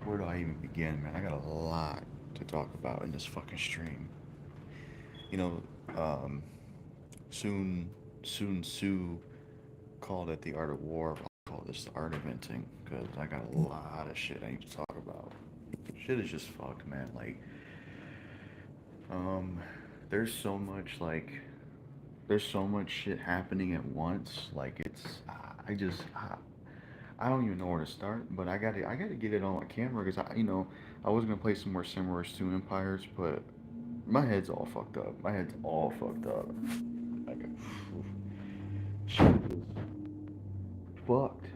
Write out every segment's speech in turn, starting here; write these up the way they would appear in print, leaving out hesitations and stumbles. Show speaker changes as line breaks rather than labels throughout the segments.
Where do I even begin, man? I got a lot to talk about in this fucking stream. You know, um, soon, soon Sue called it the art of war. I'll call this the art of venting because I got a lot of shit I need to talk about. Shit is just fucked, man. Um, there's so much there's so much shit happening at once. I just, I don't even know where to start. But I gotta get it on my camera because I was gonna play some more Samurai 2 Empires, but my head's all fucked up. My head's all fucked up. Like, shit is fucked,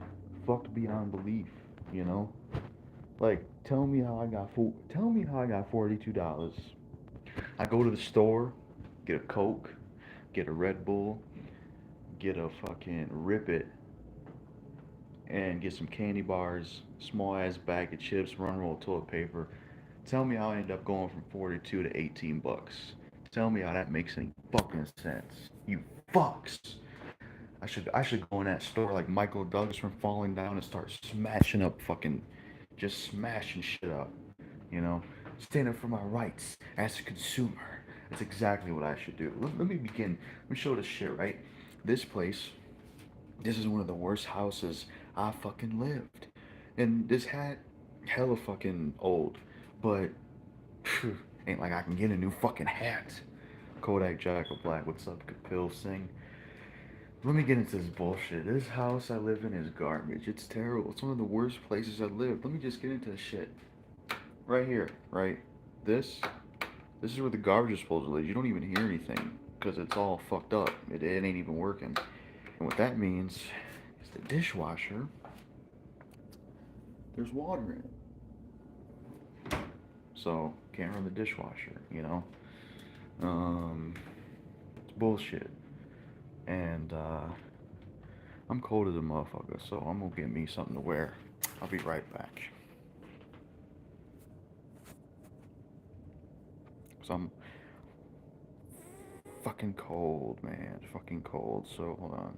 fucked beyond belief. You know, like tell me how I got $42. I go to the store, get a Coke, get a Red Bull, get a fucking Rip It, and get some candy bars, small ass bag of chips, one roll of toilet paper. Tell me how I end up going from 42 to 18 bucks. Tell me how that makes any fucking sense. You fucks. I should go in that store like Michael Douglas from Falling Down and start smashing up fucking just smashing shit up. You know? Stand up for my rights as a consumer. That's exactly what I should do. Let me begin. Let me show this shit, right? This place, this is one of the worst houses I fucking lived. And this hat, hella fucking old. But, phew, ain't like I can get a new fucking hat. Kodak Jackal Black, what's up, Kapil Singh? Let me get into this bullshit. This house I live in is garbage. It's terrible. It's one of the worst places I lived. Let me just get into this shit. Right here, right? This, this is where the garbage disposal is. You don't even hear anything because it's all fucked up. It ain't even working. And what that means is the dishwasher, there's water in it. So, can't run the dishwasher, you know? It's bullshit. And, I'm cold as a motherfucker, so I'm gonna get me something to wear. I'll be right back. Cause I'm fucking cold, man. Fucking cold. So, hold on.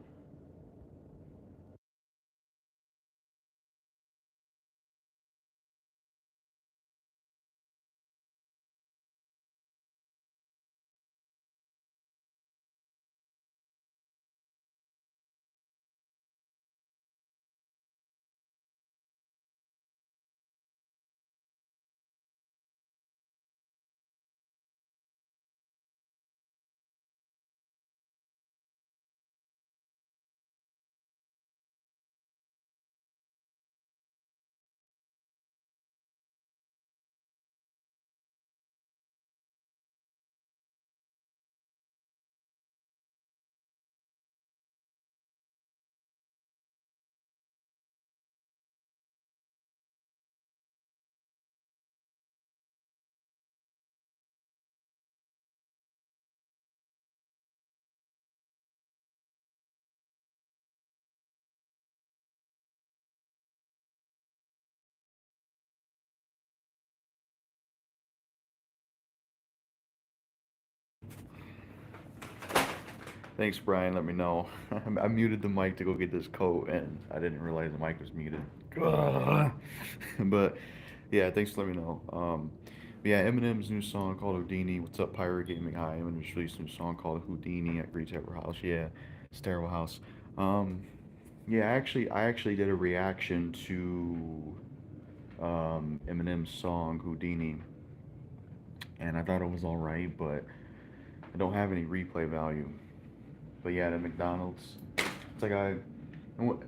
Thanks, Brian. Let me know. I muted the mic to go get this coat, and I didn't realize the mic was muted. But yeah, thanks for letting me know. Yeah, Eminem's new song called Houdini. What's up, Pirate Gaming? Hi, Eminem just released a new song called Houdini at Great Terror House. Yeah, it's Terrible House. Um, yeah, I actually did a reaction to Eminem's song Houdini, and I thought it was all right, but I don't have any replay value. But yeah, the McDonald's. It's like I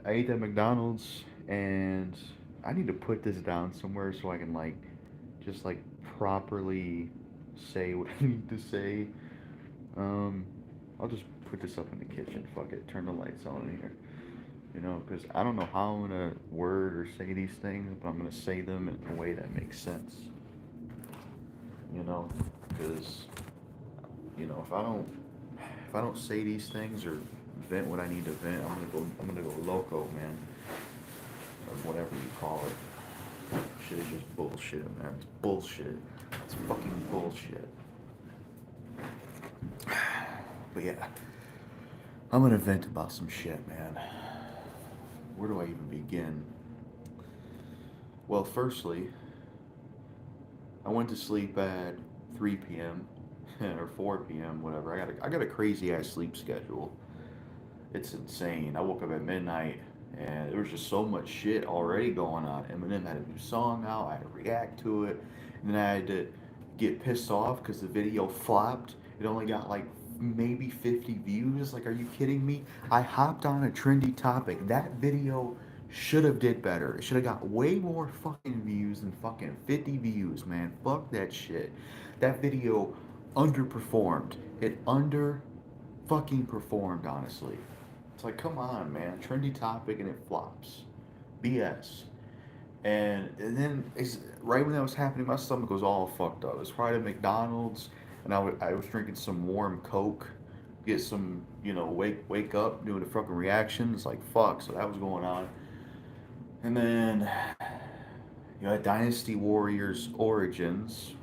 ate at McDonald's and I need to put this down somewhere so I can just properly say what I need to say. Um, I'll just put this up in the kitchen. Fuck it. Turn the lights on in here. You know, because I don't know how I'm gonna word or say these things, but I'm gonna say them in a way that makes sense. You know, because if I don't say these things or vent what I need to vent, I'm gonna go loco, man, or whatever you call it. Shit is just bullshit, man. It's bullshit. It's fucking bullshit. But yeah, I'm gonna vent about some shit, man. Where do I even begin? Well, firstly, I went to sleep at 3 p.m. or 4 p.m. whatever. I got a crazy ass sleep schedule. It's insane. I woke up at midnight and there was just so much shit already going on. Eminem had a new song out. I had to react to it, and then I had to get pissed off because the video flopped. It only got like maybe 50 views. Like, are you kidding me? I hopped on a trendy topic. That video should have did better. It should have got way more fucking views than fucking 50 views, man. Fuck that shit. That video underperformed. It under fucking performed, honestly. It's like, come on, man. Trendy topic and it flops. BS. And then it's, right when that was happening, my stomach was all fucked up. It was probably at McDonald's, and I was drinking some warm Coke, get some, wake up, doing the fucking reactions. Like, fuck. So that was going on. And then you had Dynasty Warriors Origins,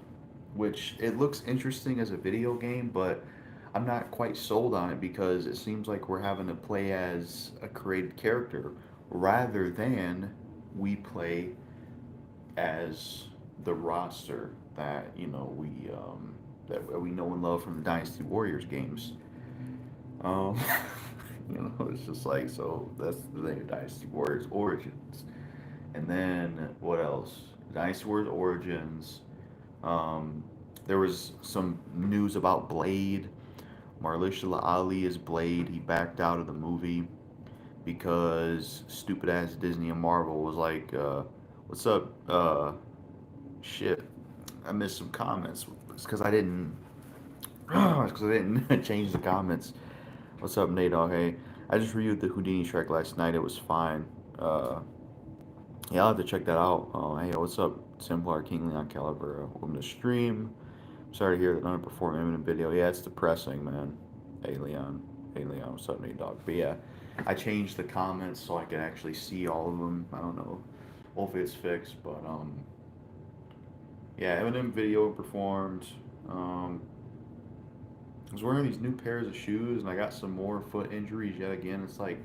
which it looks interesting as a video game, but I'm not quite sold on it because it seems like we're having to play as a created character rather than we play as the roster that we know and love from the Dynasty Warriors games. Um, it's just like, so that's the name of Dynasty Warriors Origins. And then what else? Dynasty Warriors Origins. Um, there was some news about Blade. Mahershala Ali is Blade. He backed out of the movie because stupid ass Disney and Marvel was like, "What's up? Shit, I missed some comments. It's because I didn't. It's because I didn't change the comments. What's up, Nate? Hey, I just reviewed the Houdini track last night. It was fine. Yeah, I'll have to check that out. Hey, what's up, Templar King Leon Caliber? Welcome to stream. Sorry to hear that underperforming Eminem video. Yeah, it's depressing, man. Hey, Leon. Hey, Leon. What's up, Nate Dog? But yeah, I changed the comments so I can actually see all of them. I don't know. Hopefully it's fixed, but yeah, Eminem video performed. Um, I was wearing these new pairs of shoes, and I got some more foot injuries yet again. It's like,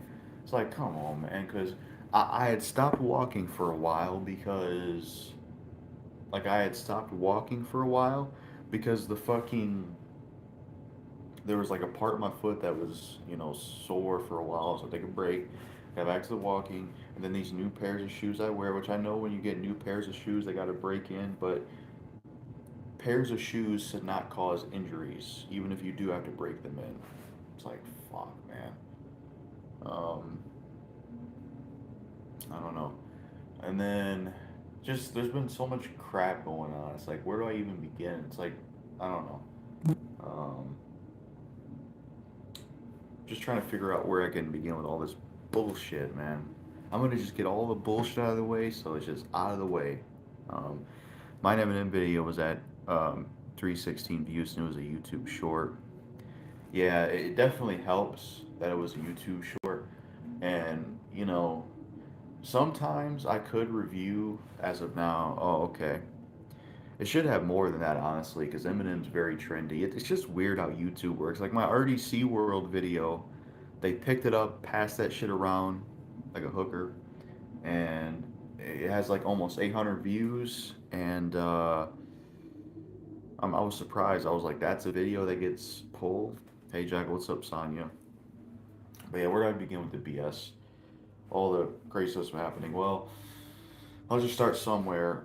come on, man, because I had stopped walking for a while because, like, I had stopped walking for a while because the fucking there was like a part of my foot that was sore for a while, so I take a break, got back to the walking, and then these new pairs of shoes I wear, which I know when you get new pairs of shoes they got to break in, but pairs of shoes should not cause injuries, even if you do have to break them in. It's like, fuck, man. Um, I don't know. And then just there's been so much crap going on. It's like, where do I even begin? It's like, I don't know. Um, just trying to figure out where I can begin with all this bullshit, man. I'm gonna just get all the bullshit out of the way, so it's just out of the way. Um, my Eminem video was at 316 views, and it was a YouTube short. Yeah, it definitely helps that it was a YouTube short, and sometimes I could review as of now. Oh, okay. It should have more than that, honestly, because Eminem's very trendy. It's just weird how YouTube works. Like my RDC World video, they picked it up, passed that shit around like a hooker, and it has like almost 800 views. And I was surprised. I was like, that's a video that gets pulled. Hey, Jackal, what's up, Sonya? But yeah, where do I begin with the BS? All the crazy stuff's happening. Well, I'll just start somewhere.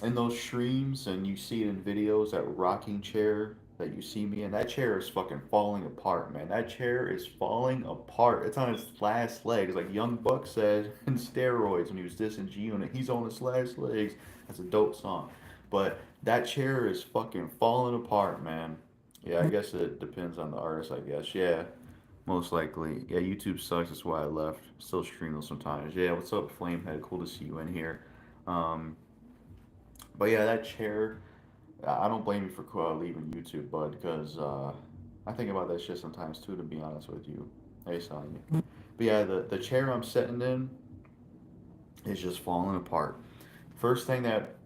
In those streams, and you see it in videos, that rocking chair that you see me in, that chair is fucking falling apart, man. That chair is falling apart. It's on its last legs, like Young Buck said in Steroids when he was dissing G Unit. He's on his last legs. That's a dope song. But that chair is fucking falling apart, man. Yeah, I guess it depends on the artist, I guess. Yeah, most likely. Yeah, YouTube sucks. That's why I left. Still stream those sometimes. Yeah, what's up, Flamehead? Cool to see you in here. Um, but yeah, that chair, I don't blame you for leaving YouTube, bud, because I think about that shit sometimes too, to be honest with you. Hey, Sonya. But yeah, the chair I'm sitting in is just falling apart. First thing that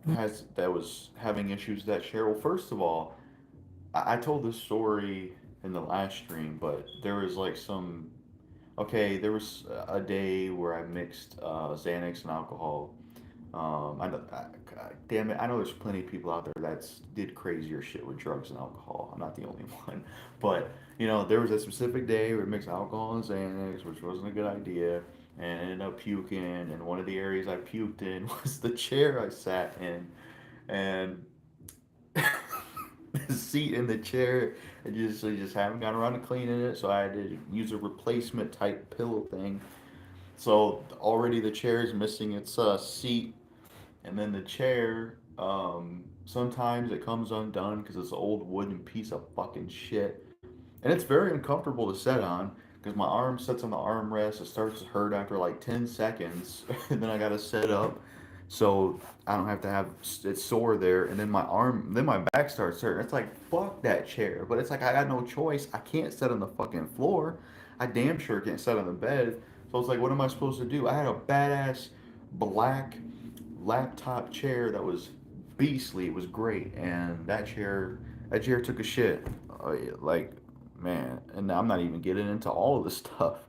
was having issues with that chair. Well, first of all, I told this story in the last stream, but there was like some. Okay, there was a day where I mixed Xanax and alcohol Damn it, I know there's plenty of people out there that's did crazier shit with drugs and alcohol. I'm not the only one, but there was a specific day where we mixed alcohol and Xanax, which wasn't a good idea, and I ended up puking. And one of the areas I puked in was the chair I sat in, and the seat in the chair. I just haven't gotten around to cleaning it, so I had to use a replacement type pillow thing. So already the chair is missing its seat, and then the chair, sometimes it comes undone because it's an old wooden piece of fucking shit, and it's very uncomfortable to sit on because my arm sits on the armrest. It starts to hurt after like 10 seconds, and then I gotta set up so I don't have to have it sore there. And then my back starts hurting. It's like fuck that chair, but it's like I got no choice. I can't sit on the fucking floor. I damn sure can't sit on the bed. So it's like, what am I supposed to do? I had a badass black laptop chair that was beastly. It was great, and that chair took a shit. Like, man, and I'm not even getting into all of this stuff.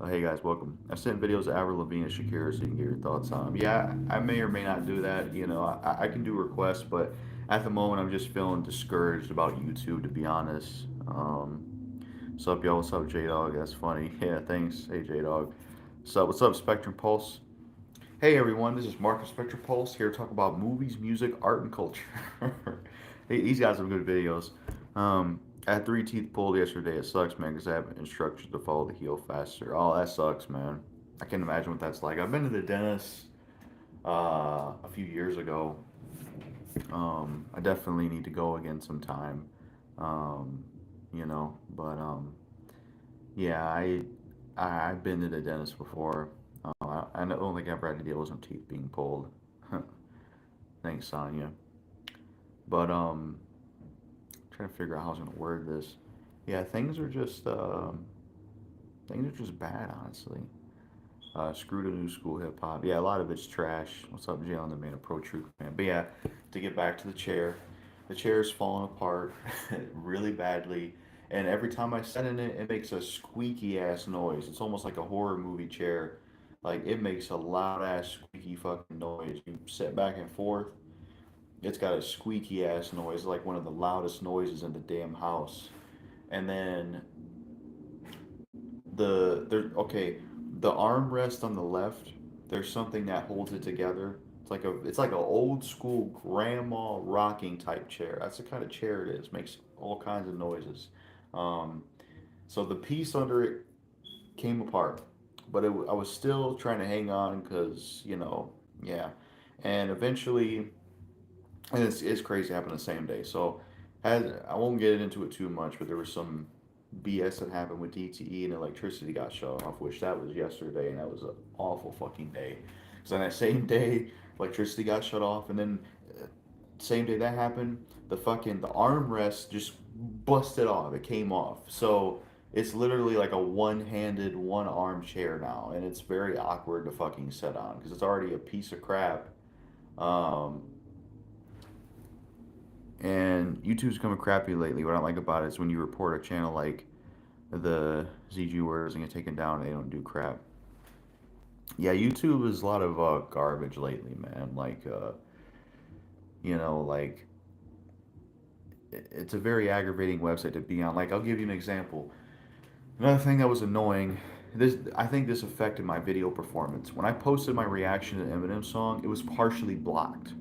Hey guys, welcome. I sent videos of Avril Lavigne and Shakira so you can get your thoughts on them. Yeah, I may or may not do that. I can do requests, but at the moment I'm just feeling discouraged about YouTube, to be honest. What's up, y'all? What's up, J Dog? That's funny. Yeah, thanks. Hey, J Dog. What's up, Spectrum Pulse? Hey everyone, this is Marcus Spectrum Pulse here to talk about movies, music, art, and culture. These guys have good videos. I had 3 teeth pulled yesterday. It sucks, man, because I have instructions to follow the heel faster. Oh, that sucks, man. I can't imagine what that's like. I've been to the dentist a few years ago. I definitely need to go again sometime. Um, but yeah, I've been to the dentist before. I don't think I've ever had to deal with some teeth being pulled. Thanks, Sonya. But trying to figure out how I was gonna word this. Yeah, things are just bad, honestly. Screw the new school hip hop. Yeah, a lot of it's trash. What's up, Jalen? The man, a pro truth fan. But yeah, to get back to the chair is falling apart really badly. And every time I sit in it, it makes a squeaky ass noise. It's almost like a horror movie chair. Like it makes a loud ass squeaky fucking noise. You sit back and forth, it's got a squeaky ass noise, like one of the loudest noises in the damn house. And then okay, the armrest on the left, there's something that holds it together. It's like an old school grandma rocking type chair. That's the kind of chair it is. Makes all kinds of noises. Um, so the piece under it came apart, but I was still trying to hang on because yeah. And eventually, and it's crazy. It happened the same day. So, I won't get into it too much, but there was some BS that happened with DTE and electricity got shut off, which that was yesterday, and that was an awful fucking day. Because on that same day, electricity got shut off, and then same day that happened, the armrest just busted off. It came off. So it's literally like a one-handed, one-arm chair now, and it's very awkward to fucking sit on because it's already a piece of crap. Um, and YouTube's coming crappy lately. What I don't like about it is when you report a channel like the ZG Words and get taken down, they don't do crap. Yeah, YouTube is a lot of garbage lately, man. Like it's a very aggravating website to be on. Like, I'll give you an example. Another thing that was annoying. I think this affected my video performance. When I posted my reaction to the Eminem song, it was partially blocked.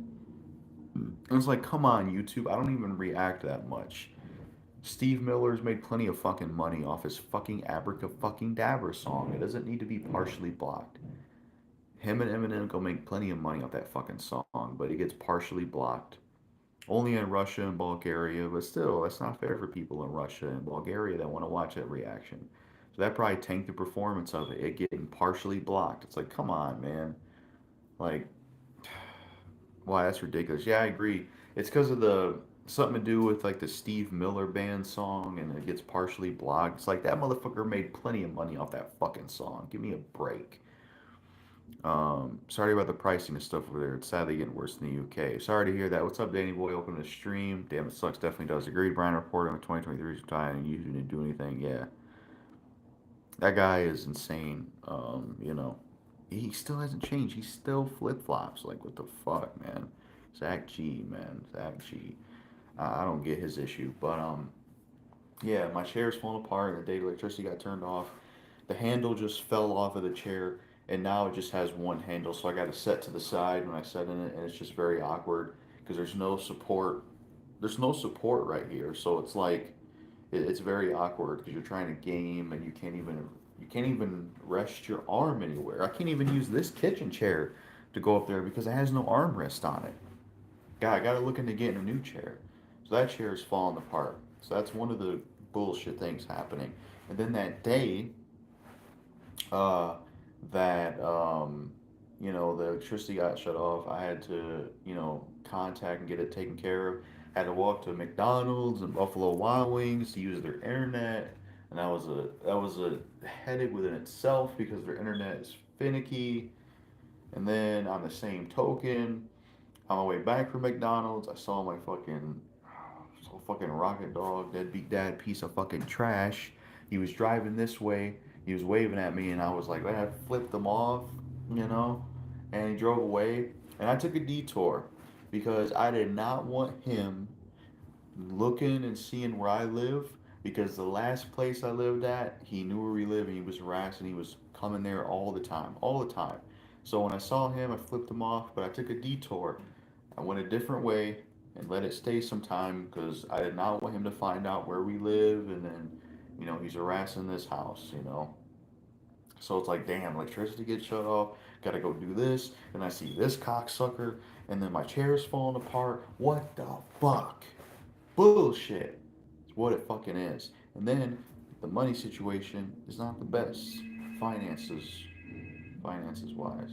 And it's like, come on, YouTube. I don't even react that much. Steve Miller's made plenty of fucking money off his fucking Abracadabra fucking Dabber song. It doesn't need to be partially blocked. Him and Eminem go make plenty of money off that fucking song, but it gets partially blocked. Only in Russia and Bulgaria, but still, that's not fair for people in Russia and Bulgaria that want to watch that reaction. So that probably tanked the performance of it getting partially blocked. It's like, come on, man. Like, wow, that's ridiculous. Yeah, I agree. It's because of the something to do with like the Steve Miller Band song, and it gets partially blocked. It's like that motherfucker made plenty of money off that fucking song. Give me a break. Sorry about the pricing and stuff over there. It's sadly getting worse in the UK. Sorry to hear that. What's up, Danny Boy? Welcome to the stream. Damn, it sucks. Definitely does. Agreed. Brian reporting on 2023 is dying and you didn't do anything. Yeah, that guy is insane. he still hasn't changed. He still flip flops. Like, what the fuck, man? Zach G, man, Zach G. I don't get his issue, but yeah, my chair's falling apart. The day the electricity got turned off, the handle just fell off of the chair, and now it just has one handle. So I got to set to the side when I set in it, and it's just very awkward because there's no support. There's no support right here, so it's like it's very awkward because you're trying to game and you can't even rest your arm anywhere. I can't even use this kitchen chair to go up there because it has no armrest on it. God, I gotta look into getting a new chair. So that chair is falling apart. So that's one of the bullshit things happening. And then that day, uh, that the electricity got shut off, I had to contact and get it taken care of. I had to walk to McDonald's and Buffalo Wild Wings to use their internet, and that was a headache within itself because their internet is finicky. And then on the same token, on my way back from McDonald's, I saw my fucking rocket dog, deadbeat dad piece of fucking trash. He was driving this way. He was waving at me, and I was like, I flipped him off, you know, and he drove away. And I took a detour because I did not want him looking and seeing where I live because the last place I lived at, he knew where we lived and he was harassed and he was coming there all the time, all the time. So when I saw him, I flipped him off, but I took a detour. I went a different way and let it stay some time because I did not want him to find out where we live and then, he's harassing this house. So it's like, damn, electricity gets shut off, gotta go do this, and I see this cocksucker, and then my chair's falling apart. What the fuck? Bullshit. It's what it fucking is. And then the money situation is not the best. Finances, finances wise.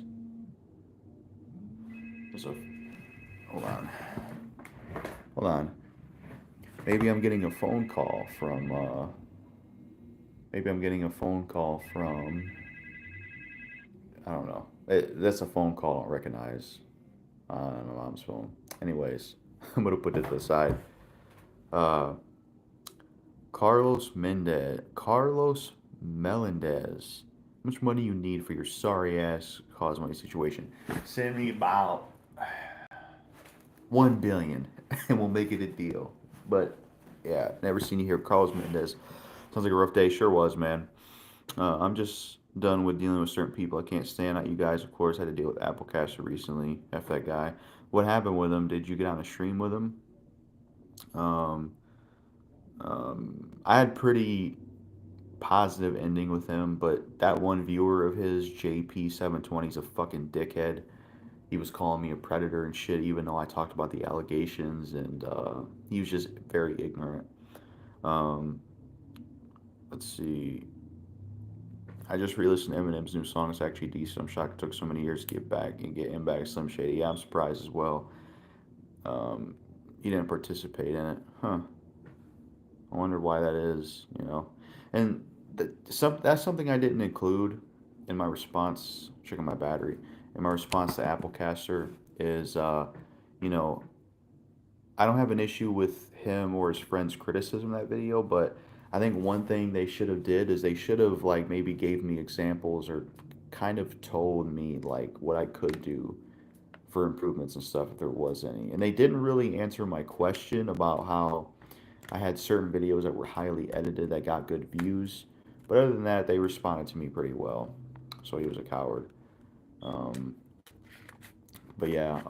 There's a hold on, hold on. Maybe I'm getting a phone call from. Maybe I'm getting a phone call from. I don't know. That's a phone call I don't recognize on my mom's phone. Anyways, I'm gonna put it to the side. Uh, Carlos Melendez. How much money you need for your sorry ass cause money situation? Send me about 1 billion, and we'll make it a deal. But yeah, never seen you here, Carlos Mendez. Sounds like a rough day. Sure was, man. I'm just done with dealing with certain people. I can't stand out you guys. Of course, I had to deal with Applecaster recently. F that guy. What happened with him? Did you get on a stream with him? Um, I had pretty positive ending with him, but that one viewer of his, JP720, is a fucking dickhead. He was calling me a predator and shit, even though I talked about the allegations, and he was just very ignorant. Um, let's see. I just re-listened to Eminem's new song. It's actually decent. I'm shocked it took so many years to get back and get him back. Slim Shady. Yeah, I'm surprised as well. Um, he didn't participate in it. Huh. I wonder why that is. And that's something I didn't include in my response. Checking my battery. In my response to Applecaster is, you know, I don't have an issue with him or his friends' criticism of that video, but I think one thing they should have did is they should have like maybe gave me examples or kind of told me like what I could do for improvements and stuff if there was any. And they didn't really answer my question about how I had certain videos that were highly edited that got good views. But other than that, they responded to me pretty well. So he was a coward. Um, but yeah,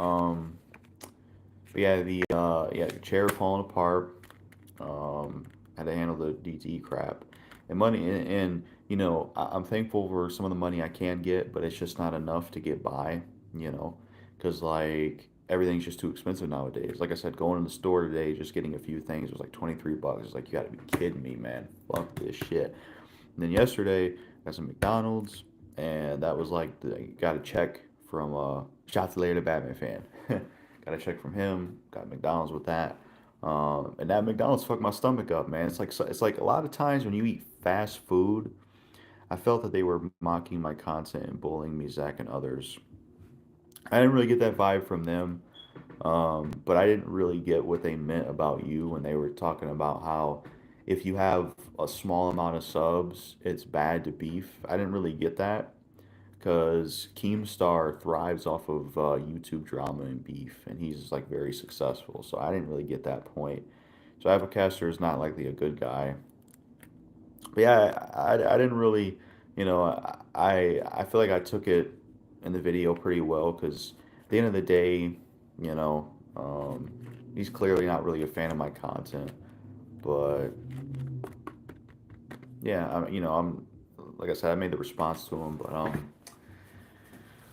the chair falling apart. Had to handle the DTE crap and money and I'm thankful for some of the money I can get, but it's just not enough to get by. Because like everything's just too expensive nowadays. Like I said, going in the store today, just getting a few things was like 23 bucks. It's like you got to be kidding me, man. Fuck this shit. And then yesterday, got some McDonald's, and that was like got a check from shots later, the Batman fan. Got a check from him. Got McDonald's with that. And that McDonald's fucked my stomach up, man. It's like a lot of times when you eat fast food, I felt that they were mocking my content and bullying me, Zach, and others. I didn't really get that vibe from them, but I didn't really get what they meant about you when they were talking about how if you have a small amount of subs, it's bad to beef. I didn't really get that because Keemstar thrives off of YouTube drama and beef, and he's like very successful. So I didn't really get that point. So Avocaster is not likely a good guy. But yeah, I didn't really, I feel like I took it in the video pretty well because at the end of the day, you know, he's clearly not really a fan of my content. But yeah, I'm like I said, I made the response to him, but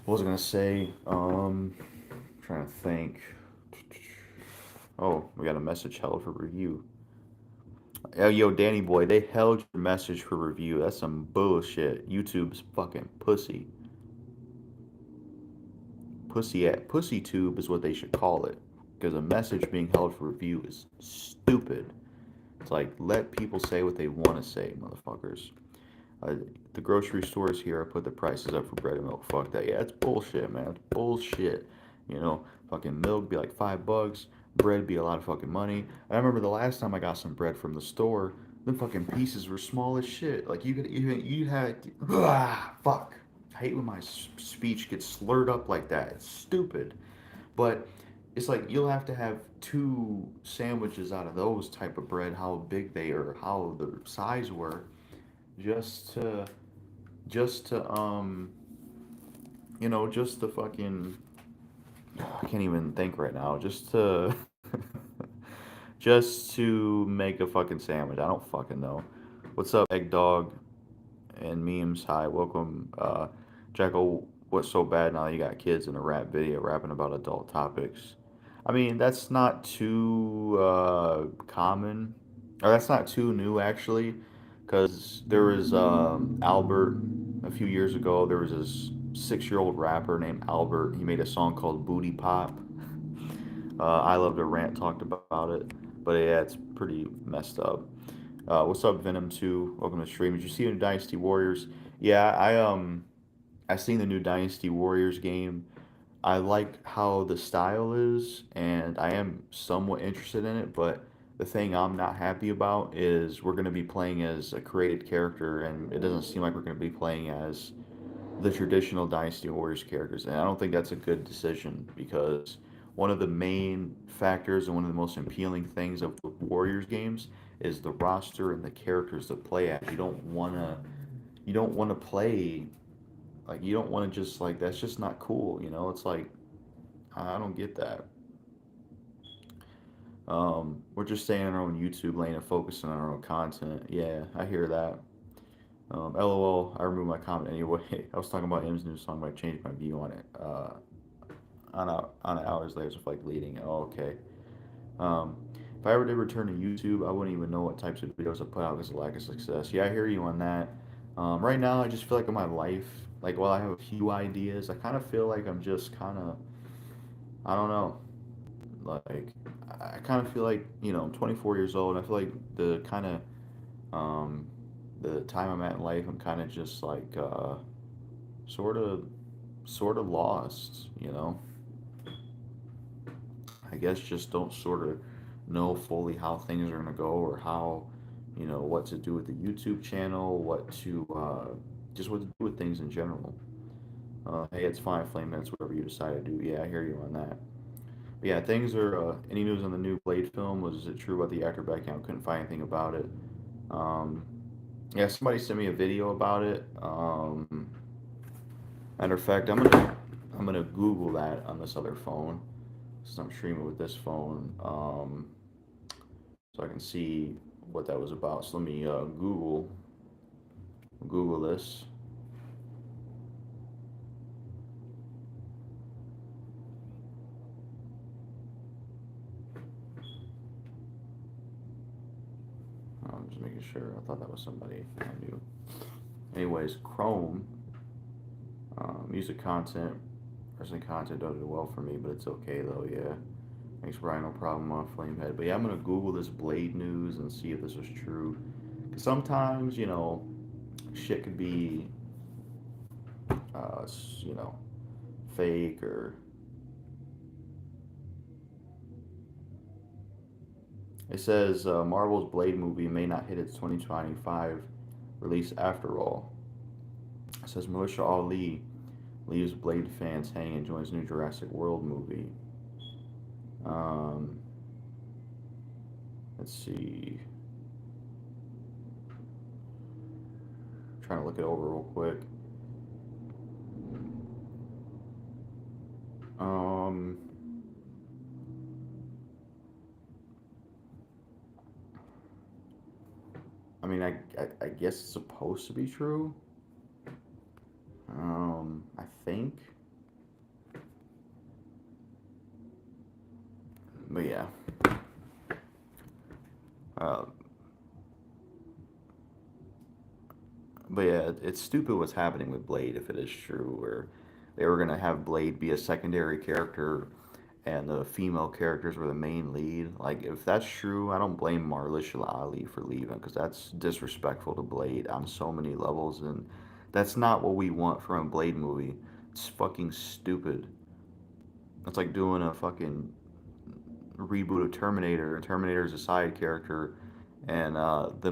what was I gonna say? Trying to think. Oh, we got a message held for review. Yo, Danny boy, they held your message for review. That's some bullshit. YouTube's fucking pussy. Pussy tube is what they should call it. Because a message being held for review is stupid. It's like let people say what they want to say, motherfuckers. Uh, the grocery stores here put the prices up for bread and milk. Fuck that. Yeah, it's bullshit, man. It's bullshit. Fucking milk be like $5. Bread be a lot of fucking money. I remember the last time I got some bread from the store, them fucking pieces were small as shit. Like you could even you had fuck. I hate when my speech gets slurred up like that. It's stupid. But it's like you'll have to have two sandwiches out of those type of bread, how big they are, how the size were, just to just to just to fucking I can't even think right now. Just to just to make a fucking sandwich. I don't fucking know. What's up, egg dog and memes? Hi, welcome, Jackal. What's so bad now you got kids in a rap video rapping about adult topics? I mean, that's not too common, or that's not too new actually, because there was Albert a few years ago. There was this 6-year-old rapper named Albert. He made a song called Booty Pop. I Love to Rant talked about it, but yeah, it's pretty messed up. What's up, Venom 2? Welcome to the stream. Did you see the Dynasty Warriors? Yeah, I seen the new Dynasty Warriors game. I like how the style is, and I am somewhat interested in it. But the thing I'm not happy about is we're going to be playing as a created character, and it doesn't seem like we're going to be playing as the traditional Dynasty Warriors characters. And I don't think that's a good decision because one of the main factors and one of the most appealing things of the Warriors games is the roster and the characters to play as. You don't want to play like you don't want to just like that's just not cool. It's like I don't get that. We're just staying in our own YouTube lane and focusing on our own content. Yeah, I hear that. LOL, I removed my comment anyway. I was talking about M's new song, but I changed my view on it. On hours later, so like leading it. Oh, okay. Um, if I ever did return to YouTube, I wouldn't even know what types of videos I put out because of lack of success. Yeah, I hear you on that. Right now, I just feel like in my life, like while I have a few ideas, I kind of feel like I'm just kind of, I don't know, like I kind of feel like I'm 24 years old. And I feel like um, the time I'm at in life, I'm kind of just like sort of sort of lost. I guess just don't sort of know fully how things are gonna go or how what to do with the YouTube channel, what to just what to do with things in general. Hey, it's fine, Flame. That's whatever you decide to do. Yeah, I hear you on that. But yeah, things are. Any news on the new Blade film? Was it true about the actor back count? Couldn't find anything about it. Um, yeah, somebody sent me a video about it. Matter of fact, I'm gonna Google that on this other phone since I'm streaming with this phone, so I can see what that was about. So let me Google this. I'm just making sure. I thought that was somebody I knew. Anyways, Chrome, music content, wrestling content doesn't do well for me, but it's okay though. Yeah. Thanks, Brian. No problem on Flamehead. But yeah, I'm gonna Google this Blade news and see if this was true. Cause sometimes shit could be uh, you know fake or it says Marvel's Blade movie may not hit its 2025 release after all. It says Militia Ali. Leaves Blade fans hanging and joins new Jurassic World movie. Um, let's see. Trying to look it over real quick. Um, I mean, I guess it's supposed to be true. I think. But yeah. Uh, but yeah, it's stupid what's happening with Blade if it is true, where they were gonna have Blade be a secondary character and the female characters were the main lead. Like, if that's true, I don't blame Mahershala Ali for leaving because that's disrespectful to Blade on so many levels, and that's not what we want from a Blade movie. It's fucking stupid. It's like doing a fucking reboot of Terminator. Terminator's a side character, and the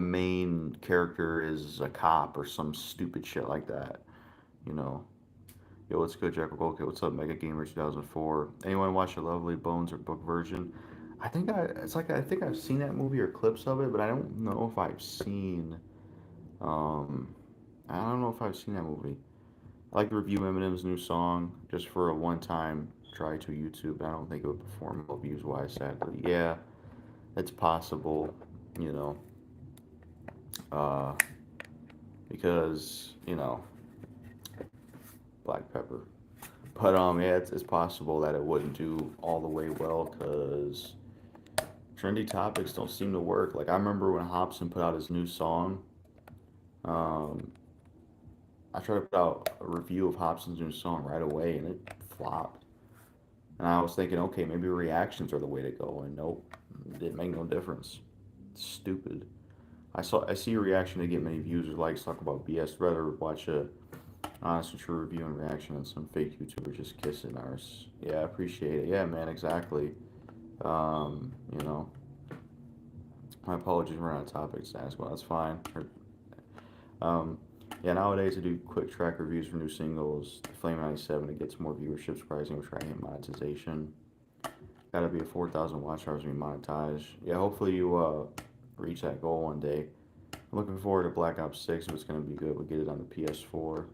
main character is a cop or some stupid shit like that. You know. Yo, what's good, JackalGoldKickJGK? What's up, Mega Gamer 2004? Anyone watch the Lovely Bones or book version? I think I've seen that movie or clips of it, but I don't know if I've seen um I don't know if I've seen that movie. I like to review Eminem's new song just for a one time try to YouTube. I don't think it would perform well views wise, sadly. Yeah, it's possible, you know, uh, because, Black Pepper. But yeah, it's possible that it wouldn't do all the way well because trendy topics don't seem to work. Like I remember when Hobson put out his new song, um, I tried to put out a review of Hobson's new song right away, and it flopped. And I was thinking, okay, maybe reactions are the way to go, and nope, it didn't make no difference. It's stupid. I see a reaction to get many views or likes talk about BS. Rather watch a honest and true review and reaction than some fake YouTuber just kissing ours. Yeah, I appreciate it. Yeah, man, exactly. You know, my apologies, we're out of topics to ask. Well, that's fine. Um, yeah, nowadays I do quick track reviews for new singles. The Flame 97, it gets more viewership, surprising, which I hit monetization. Gotta be a 4,000 watch hours to be monetized. Yeah, hopefully you reach that goal one day. I'm looking forward to Black Ops 6 if it's gonna be good. We'll get it on the PS4.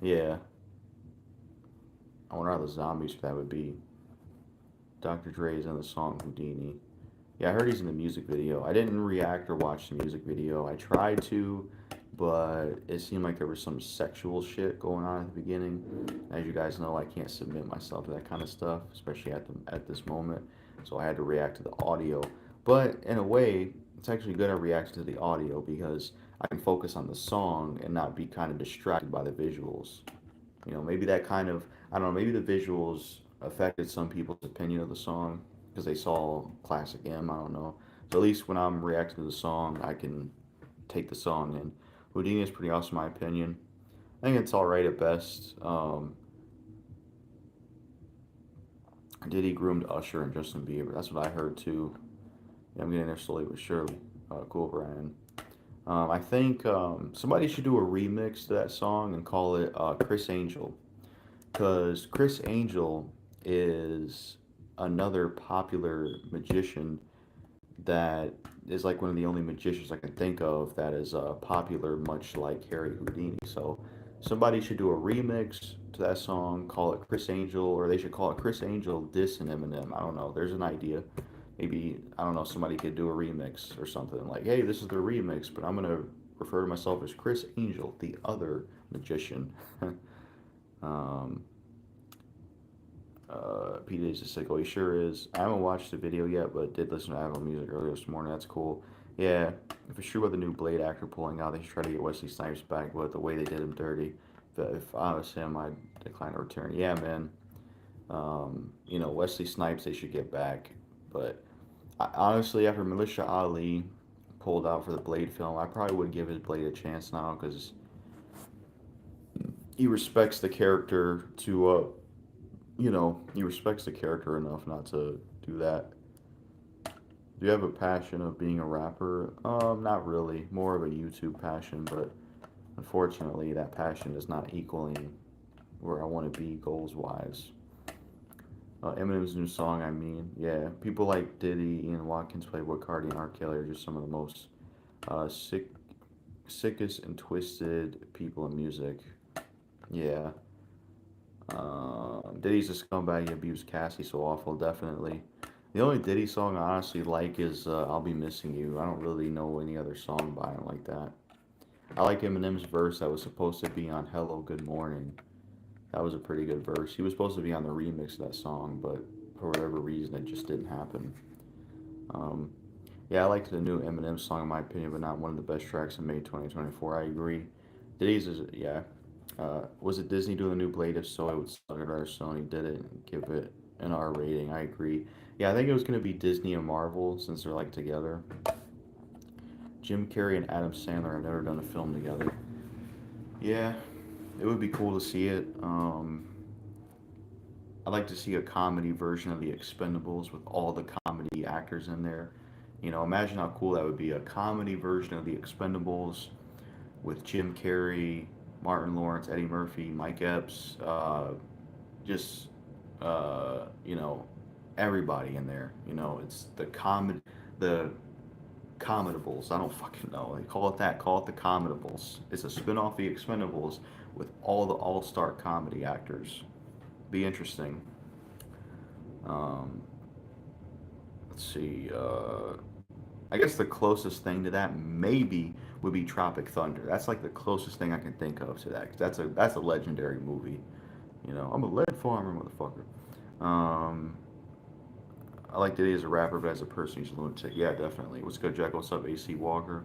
Yeah, I wonder how the zombies for that would be. Dr. Dre is in the song Houdini. Yeah, I heard he's in the music video. I didn't react or watch the music video. I tried to, but it seemed like there was some sexual shit going on at the beginning. As you guys know, I can't submit myself to that kind of stuff, especially at this moment. So I had to react to the audio. But in a way, it's actually good I react to the audio because I can focus on the song and not be kind of distracted by the visuals. Maybe that kind of, I don't know, maybe the visuals affected some people's opinion of the song because they saw Classic M. I don't know. So at least when I'm reacting to the song, I can take the song in. Houdini is pretty awesome, in my opinion. I think it's all right at best. Diddy groomed Usher and Justin Bieber. That's what I heard too. Yeah, I'm getting there slowly but surely. Cool, Brian. I think somebody should do a remix to that song and call it Chris Angel. Because Chris Angel is another popular magician that is like one of the only magicians I can think of that is popular, much like Harry Houdini. So somebody should do a remix to that song, call it Chris Angel, or they should call it Chris Angel Diss and Eminem. I don't know. There's an idea. Maybe, I don't know, somebody could do a remix or something like, hey, this is the remix, but I'm going to refer to myself as Chris Angel, the other magician. um, Pete is just like, oh, he sure is. I haven't watched the video yet, but did listen to Apple Music earlier this morning. That's cool. Yeah, if it's true about the new Blade actor pulling out, they should try to get Wesley Snipes back, but the way they did him dirty, if I was him, I'd decline to return. Yeah, man. Wesley Snipes, they should get back. But honestly, after Militia Ali pulled out for the Blade film, I probably would give his Blade a chance now because he respects the character he respects the character enough not to do that. Do you have a passion of being a rapper? Not really. More of a YouTube passion, but Unfortunately, that passion is not equaling where I want to be goals wise. Eminem's new song, I mean, yeah, people like Diddy, Ian Watkins, Playboy Cardi, and R. Kelly are just some of the most sick, sickest and twisted people in music. Yeah, Diddy's a scumbag. He abused Cassie so awful, definitely. The only Diddy song I honestly like is "I'll Be Missing You." I don't really know any other song by him like that. I like Eminem's verse that was supposed to be on "Hello, Good Morning." That was a pretty good verse. He was supposed to be on the remix of that song, but for whatever reason, it just didn't happen. Um, yeah, I liked the new Eminem song in my opinion, but not one of the best tracks in May 2024. I agree. Diddy's is yeah. Was it Disney doing the new Blade? If so, I would suck it. Or Sony did it and give it an R rating. I agree. Yeah, I think it was gonna be Disney and Marvel since they're like together. Jim Carrey and Adam Sandler have never done a film together. Yeah, it would be cool to see it. I'd like to see a comedy version of The Expendables with all the comedy actors in there. You know, imagine how cool that would be. A comedy version of The Expendables with Jim Carrey, Martin Lawrence, Eddie Murphy, Mike Epps, just you know, everybody in there. You know, it's the Comedables. I don't fucking know. They call it that. Call it the Comedables. It's a spin-off of The Expendables with all the all-star comedy actors. Be interesting. Um, let's see. I guess the closest thing to that maybe would be Tropic Thunder. That's like the closest thing I can think of to that. 'Cause that's a legendary movie. You know, I'm a lead farmer, motherfucker. Um, I like that he is a rapper, but as a person, he's a lunatic. Yeah, definitely. What's good, Jackal? What's up, AC Walker?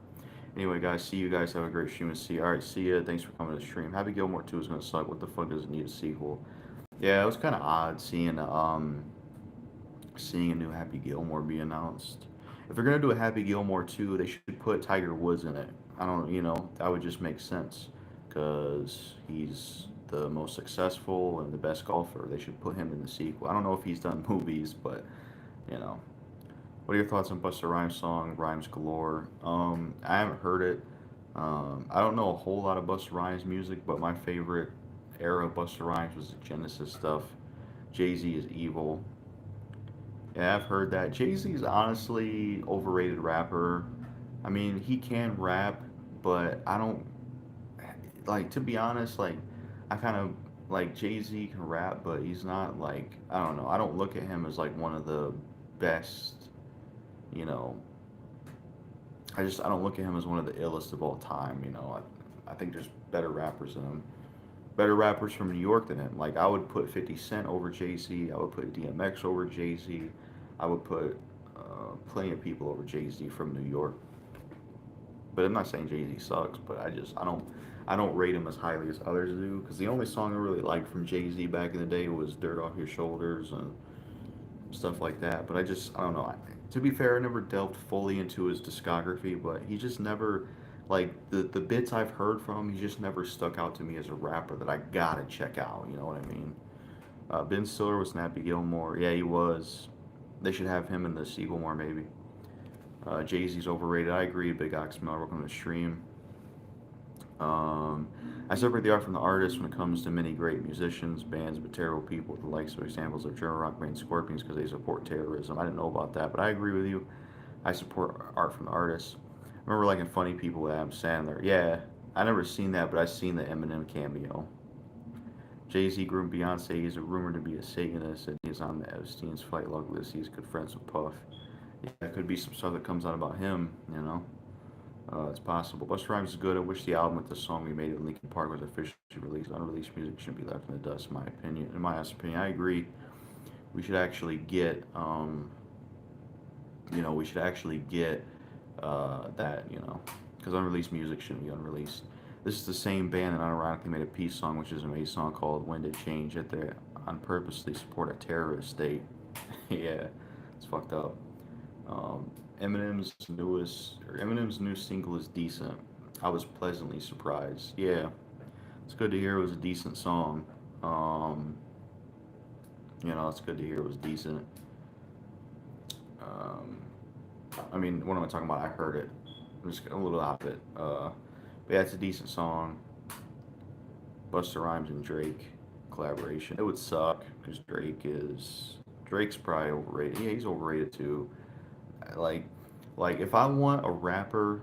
Anyway, guys, see you guys. Have a great stream and see. All right, see ya. Thanks for coming to the stream. Happy Gilmore 2 is gonna suck. What the fuck does it need a sequel? Yeah, it was kind of odd seeing a new Happy Gilmore be announced. If they're gonna do a Happy Gilmore 2, they should put Tiger Woods in it. I don't, you know, that would just make sense because he's the most successful and the best golfer. They should put him in the sequel. I don't know if he's done movies, but you know. What are your thoughts on Busta Rhymes' song "Rhymes Galore"? I haven't heard it. I don't know a whole lot of Busta Rhymes music, but my favorite era of Busta Rhymes was the Genesis stuff. Jay Z is evil. Yeah, I've heard that. Jay Z is honestly overrated rapper. I mean, he can rap, but I don't like to be honest. Like, I kind of like Jay Z can rap, but he's not like I don't know. I don't look at him as like one of the best. You know, I don't look at him as one of the illest of all time. You know, I think there's better rappers than him. Better rappers from New York than him. Like I would put 50 Cent over Jay Z. I would put DMX over Jay Z. I would put plenty of people over Jay Z from New York. But I'm not saying Jay Z sucks, but I don't rate him as highly as others do. Because the only song I really liked from Jay Z back in the day was "Dirt Off Your Shoulders" and stuff like that. But I don't know. To be fair, I never delved fully into his discography, but he just never like the bits I've heard from him, he just never stuck out to me as a rapper that I gotta check out. You know what I mean? Ben Stiller was Snappy Gilmore. Yeah, he was. They should have him in the sequel more maybe. Jay Z's overrated. I agree. Big Oxmel, welcome to the stream. Um, I separate the art from the artist when it comes to many great musicians, bands, but terrible people, with the likes of examples of German rock band Scorpions because they support terrorism. I didn't know about that, but I agree with you. I support art from the artists. I remember liking Funny People with Adam Sandler. Yeah, I never seen that, but I seen the Eminem cameo. Jay Z groomed Beyonce. He's rumored to be a Satanist, and he's on the Epstein's flight log list. He's good friends with Puff. Yeah, it could be some stuff that comes out about him, you know. It's possible. Busta Rhymes is good. I wish the album with the song we made at Linkin Park was officially released. Unreleased music shouldn't be left in the dust, in my opinion. In my honest opinion, I agree. We should actually get, we should actually get that, because unreleased music shouldn't be unreleased. This is the same band that unironically made a peace song, which is an amazing song called "When Did Change," yet they on purposely support a terrorist state. Yeah, it's fucked up. Um, Eminem's new single is decent. I was pleasantly surprised. Yeah, it's good to hear it was a decent song. Um, it's good to hear it was decent. Um, what am I talking about? I heard it. I'm just a little out of it. But yeah, it's a decent song. Busta Rhymes and Drake collaboration. It would suck because Drake's probably overrated. Yeah, he's overrated too. Like, like if I want a rapper,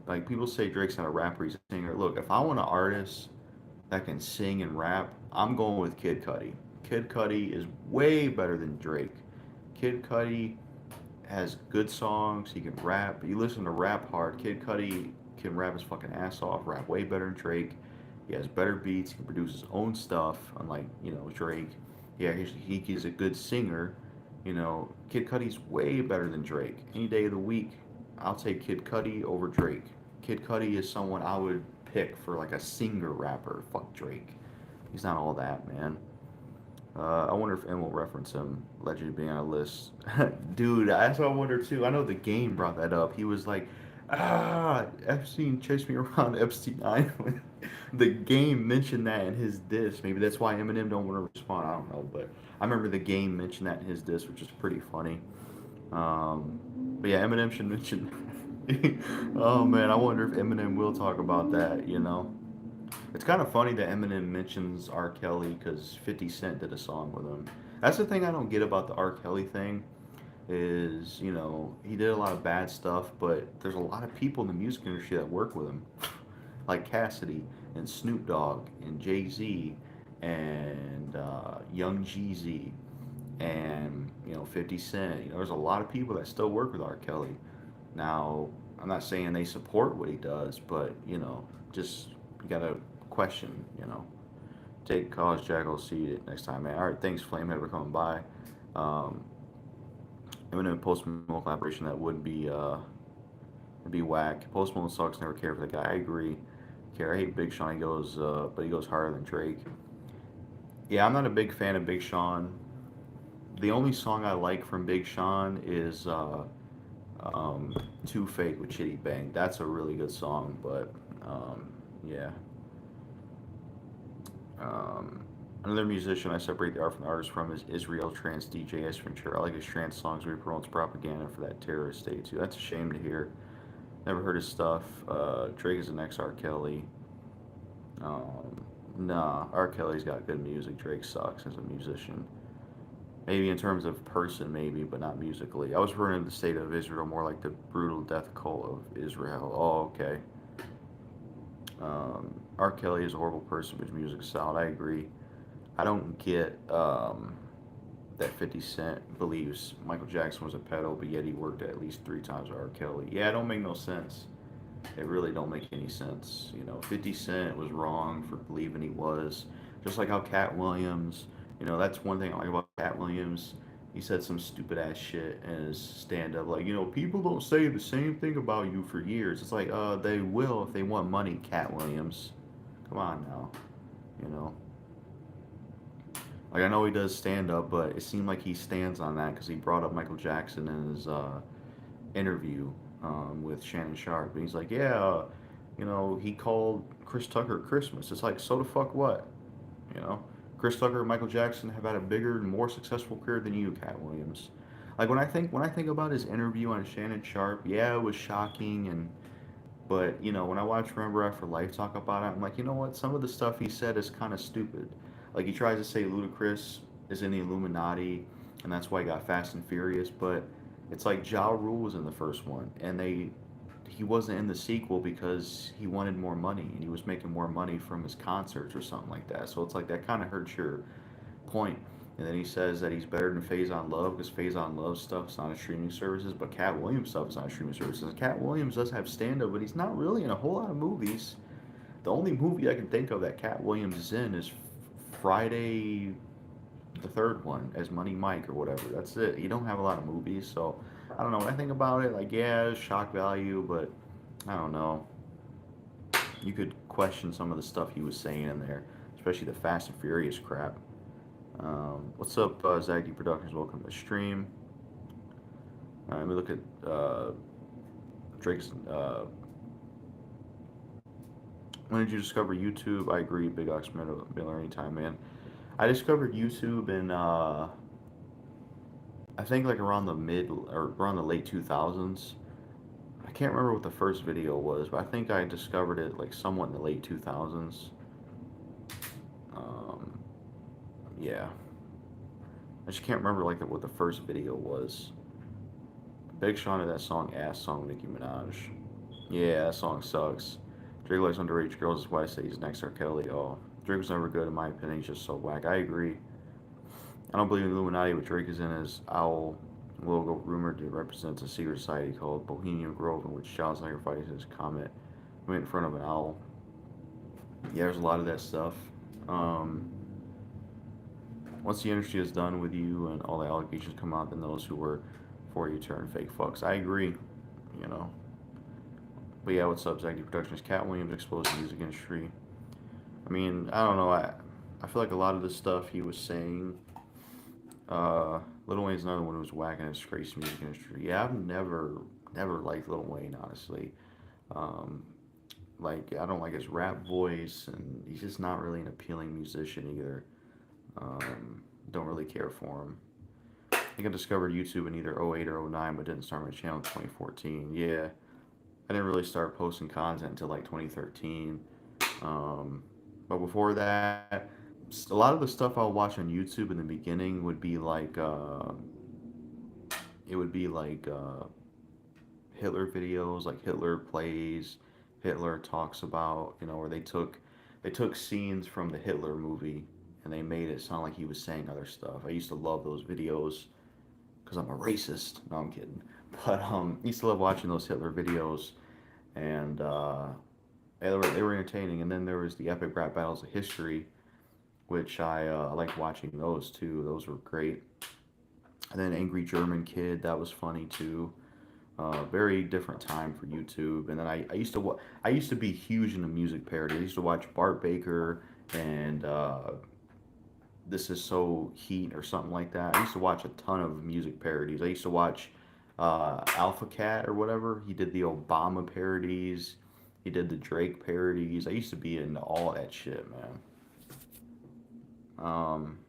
like people say Drake's not a rapper, he's a singer. Look, if I want an artist that can sing and rap, I'm going with Kid Cudi. Kid Cudi is way better than Drake. Kid Cudi has good songs. He can rap. You listen to Rap Hard. Kid Cudi can rap his fucking ass off. Rap way better than Drake. He has better beats. He can produce his own stuff. Unlike Drake. Yeah, he's a good singer. Kid Cudi's way better than Drake. Any day of the week, I'll take Kid Cudi over Drake. Kid Cudi is someone I would pick for like a singer rapper. Fuck Drake. He's not all that, man. I wonder if M will reference him, allegedly being on a list. Dude, that's what I wonder too. I know the game brought that up. He was like, Epstein chased me around Epstein Island. The game mentioned that in his diss. Maybe that's why Eminem don't want to respond. I don't know, but I remember the game mentioned that in his diss, which is pretty funny. But yeah, Eminem should mention. Oh man, I wonder if Eminem will talk about that. It's kind of funny that Eminem mentions R. Kelly because 50 Cent did a song with him. That's the thing I don't get about the R. Kelly thing is, he did a lot of bad stuff, but there's a lot of people in the music industry that work with him, like Cassidy and Snoop Dogg and Jay-Z and Young Jeezy and 50 Cent. There's a lot of people that still work with R. Kelly. Now, I'm not saying they support what he does, but just you gotta question. Take cause Jackal, see it next time, man. All right, thanks, Flamehead, for coming by. Um, Eminem and Post Malone collaboration that would be whack. Post Malone sucks. Never cared for the guy. I agree. Care. I hate Big Sean. But he goes harder than Drake. Yeah, I'm not a big fan of Big Sean. The only song I like from Big Sean is Too Fake with Chitty Bang. That's a really good song, but yeah. Um, Another musician I separate the art from the artist from is Israel Trance DJ S. Ventura. I like his trance songs where he promotes propaganda for that terrorist state too. That's a shame to hear. Never heard his stuff. Drake is the next R. Kelly. Nah, R. Kelly's got good music. Drake sucks as a musician. Maybe in terms of person, maybe, but not musically. I was referring to the state of Israel more like the brutal death cult of Israel. Oh, okay. R. Kelly is a horrible person, but his music is solid. I agree. I don't get that 50 Cent believes Michael Jackson was a pedo, but yet he worked at least 3 times with R. Kelly. Yeah, it don't make no sense. It really don't make any sense. 50 Cent was wrong for believing he was. Just like how Cat Williams, that's one thing I like about Cat Williams. He said some stupid ass shit in his stand up. Like, people don't say the same thing about you for years. It's like, they will if they want money, Cat Williams. Come on now. You know? Like, I know he does stand up, but it seemed like he stands on that because he brought up Michael Jackson in his interview with Shannon Sharp. And he's like, yeah, he called Chris Tucker Christmas. It's like, so the fuck what? You know? Chris Tucker and Michael Jackson have had a bigger and more successful career than you, Cat Williams. Like when I think about his interview on Shannon Sharp, yeah, it was shocking but when I watch Remember After Life talk about it, I'm like, you know what? Some of the stuff he said is kind of stupid. Like he tries to say Ludacris is in the Illuminati, and that's why he got Fast and Furious. But it's like Ja Rule was in the first one, and he wasn't in the sequel because he wanted more money, and he was making more money from his concerts or something like that. So it's like that kind of hurts your point. And then he says that he's better than Faison Love because Faison Love stuff's on streaming services, but Cat Williams stuff is on streaming services. Cat Williams does have stand up, but he's not really in a whole lot of movies. The only movie I can think of that Cat Williams is in is Friday, the third one, as Money Mike or whatever. That's it. He don't have a lot of movies, so I don't know. When I think about it, like, yeah, it's shock value, but I don't know. You could question some of the stuff he was saying in there, especially the Fast and Furious crap. What's up, Zaggy Productions? Welcome to the stream. All right, let me look at Drake's. When did you discover YouTube? I agree, Big Ox Miller, anytime, man. I discovered YouTube in, I think like around the mid or around the late 2000s. I can't remember what the first video was, but I think I discovered it like somewhat in the late 2000s. Um, yeah, I just can't remember like what the first video was. Big Sean of that song "Ass Song" Nicki Minaj. Yeah, that song sucks. Drake likes underage girls. That's why I say he's next R. Kelly. Oh, Drake was never good in my opinion. He's just so whack. I agree. I don't believe in Illuminati. What Drake is in his owl logo, rumored to represent a secret society called Bohemian Grove, in which child sacrifices comet went in front of an owl. Yeah, there's a lot of that stuff. Um, Once the industry is done with you and all the allegations come out, then those who were for you turn fake fucks. I agree, you know. But yeah, what's up, Zaggy Productions? Cat Williams exposed the music industry. I mean, I don't know. I feel like a lot of the stuff he was saying, Lil Wayne's another one who was whacking his disgraced music industry. Yeah, I've never liked Lil Wayne, honestly. Um, like, I don't like his rap voice, and he's just not really an appealing musician either. Don't really care for him. I think I discovered YouTube in either '08 or '09, but didn't start my channel in 2014. Yeah, I didn't really start posting content until like 2013. Um, but before that, a lot of the stuff I'll watch on YouTube in the beginning would be like, it would be like Hitler videos, like Hitler plays, Hitler talks about, where they took scenes from the Hitler movie and they made it sound like he was saying other stuff. I used to love those videos because I'm a racist. No, I'm kidding. But I used to love watching those Hitler videos, and yeah, they were entertaining. And then there was the epic rap battles of history, which I liked watching those too. Those were great. And then Angry German Kid, that was funny too. Very different time for YouTube. And then I used to be huge into music parody. I used to watch Bart Baker and This Is So Heat or something like that. I used to watch a ton of music parodies. I used to watch Alpha Cat or whatever. He did the Obama parodies. He did the Drake parodies. I used to be into all that shit, man. Um,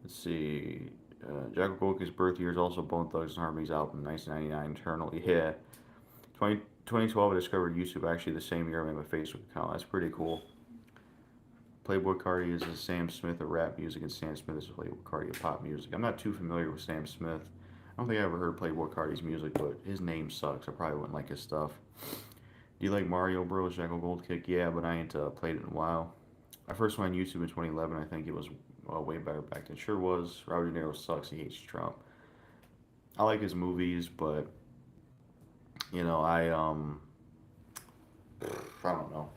let's see. JackalGoldKick's birth year is also Bone Thugs and Harmony's album, 1999 Eternal. Yeah. 2012, I discovered YouTube actually the same year I made my Facebook account. That's pretty cool. Playboy Cardi is a Sam Smith of rap music, and Sam Smith is a Playboy Cardi of pop music. I'm not too familiar with Sam Smith. I don't think I ever heard Playboy Cardi's music, but his name sucks. I probably wouldn't like his stuff. Do you like Mario Bros. Jackal Gold Kick? Yeah, but I ain't played it in a while. I first went on YouTube in 2011. I think it was way better back then. Sure was. Robert De Niro sucks. He hates Trump. I like his movies, but I don't know.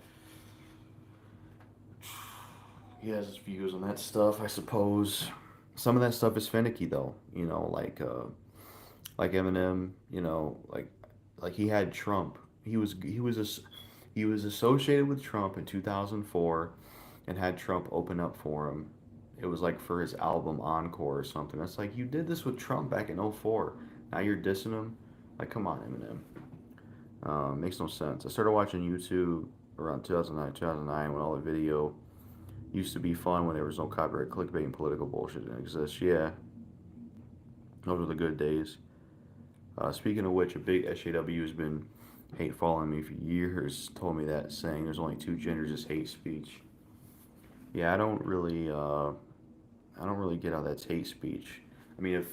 He has his views on that stuff, I suppose. Some of that stuff is finicky though. Like Eminem. Like he had Trump. He was associated with Trump in 2004, and had Trump open up for him. It was like for his album Encore or something. That's like you did this with Trump back in '04. Now you're dissing him. Like, come on, Eminem. Makes no sense. I started watching YouTube around 2009 when all the video used to be fun when there was no copyright, clickbait, and political bullshit didn't exist. Yeah, those were the good days. Speaking of which, a big SJW has been hate following me for years. Told me that, saying there's only two genders is hate speech. Yeah, I don't really get how that's hate speech. I mean, if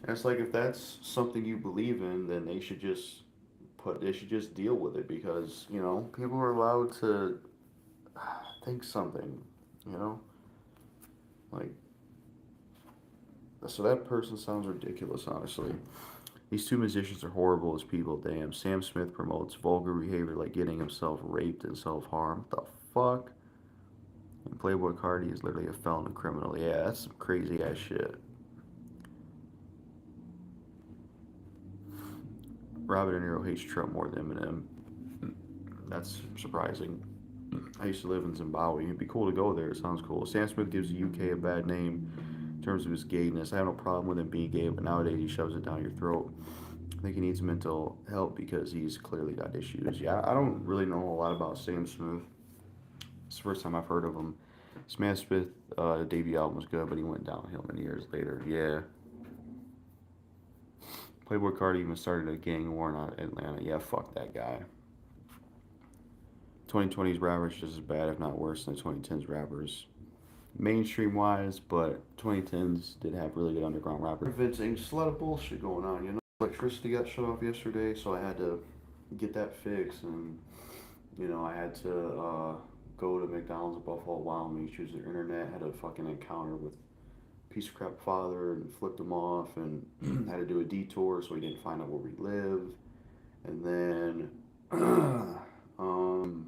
it's like if that's something you believe in, then they should just deal with it because people are allowed to think something, you know, like so that person sounds ridiculous, honestly. These two musicians are horrible as people. Damn, Sam Smith promotes vulgar behavior like getting himself raped and self harm. The fuck? And Playboy Cardi is literally a felon and criminal. Yeah, that's some crazy ass shit. Robert De Niro hates Trump more than Eminem. That's surprising. I used to live in Zimbabwe. It'd be cool to go there. It sounds cool. Sam Smith gives the UK a bad name in terms of his gayness. I have no problem with him being gay, but nowadays he shoves it down your throat. I think he needs mental help because he's clearly got issues. Yeah, I don't really know a lot about Sam Smith. It's the first time I've heard of him. Sam Smith debut album was good, but he went downhill many years later. Yeah. Playboy Cardi even started a gang war in Atlanta. Yeah, fuck that guy. 2020's rappers just as bad, if not worse, than the 2010's rappers. Mainstream wise, but 2010s did have really good underground rappers. Convincing, just a lot of bullshit going on, you know. Electricity got shut off yesterday, so I had to get that fixed, and I had to go to McDonald's in Buffalo Wild Wings, use their internet, had a fucking encounter with piece of crap father and flipped him off, and had to do a detour so he didn't find out where we live, and then um,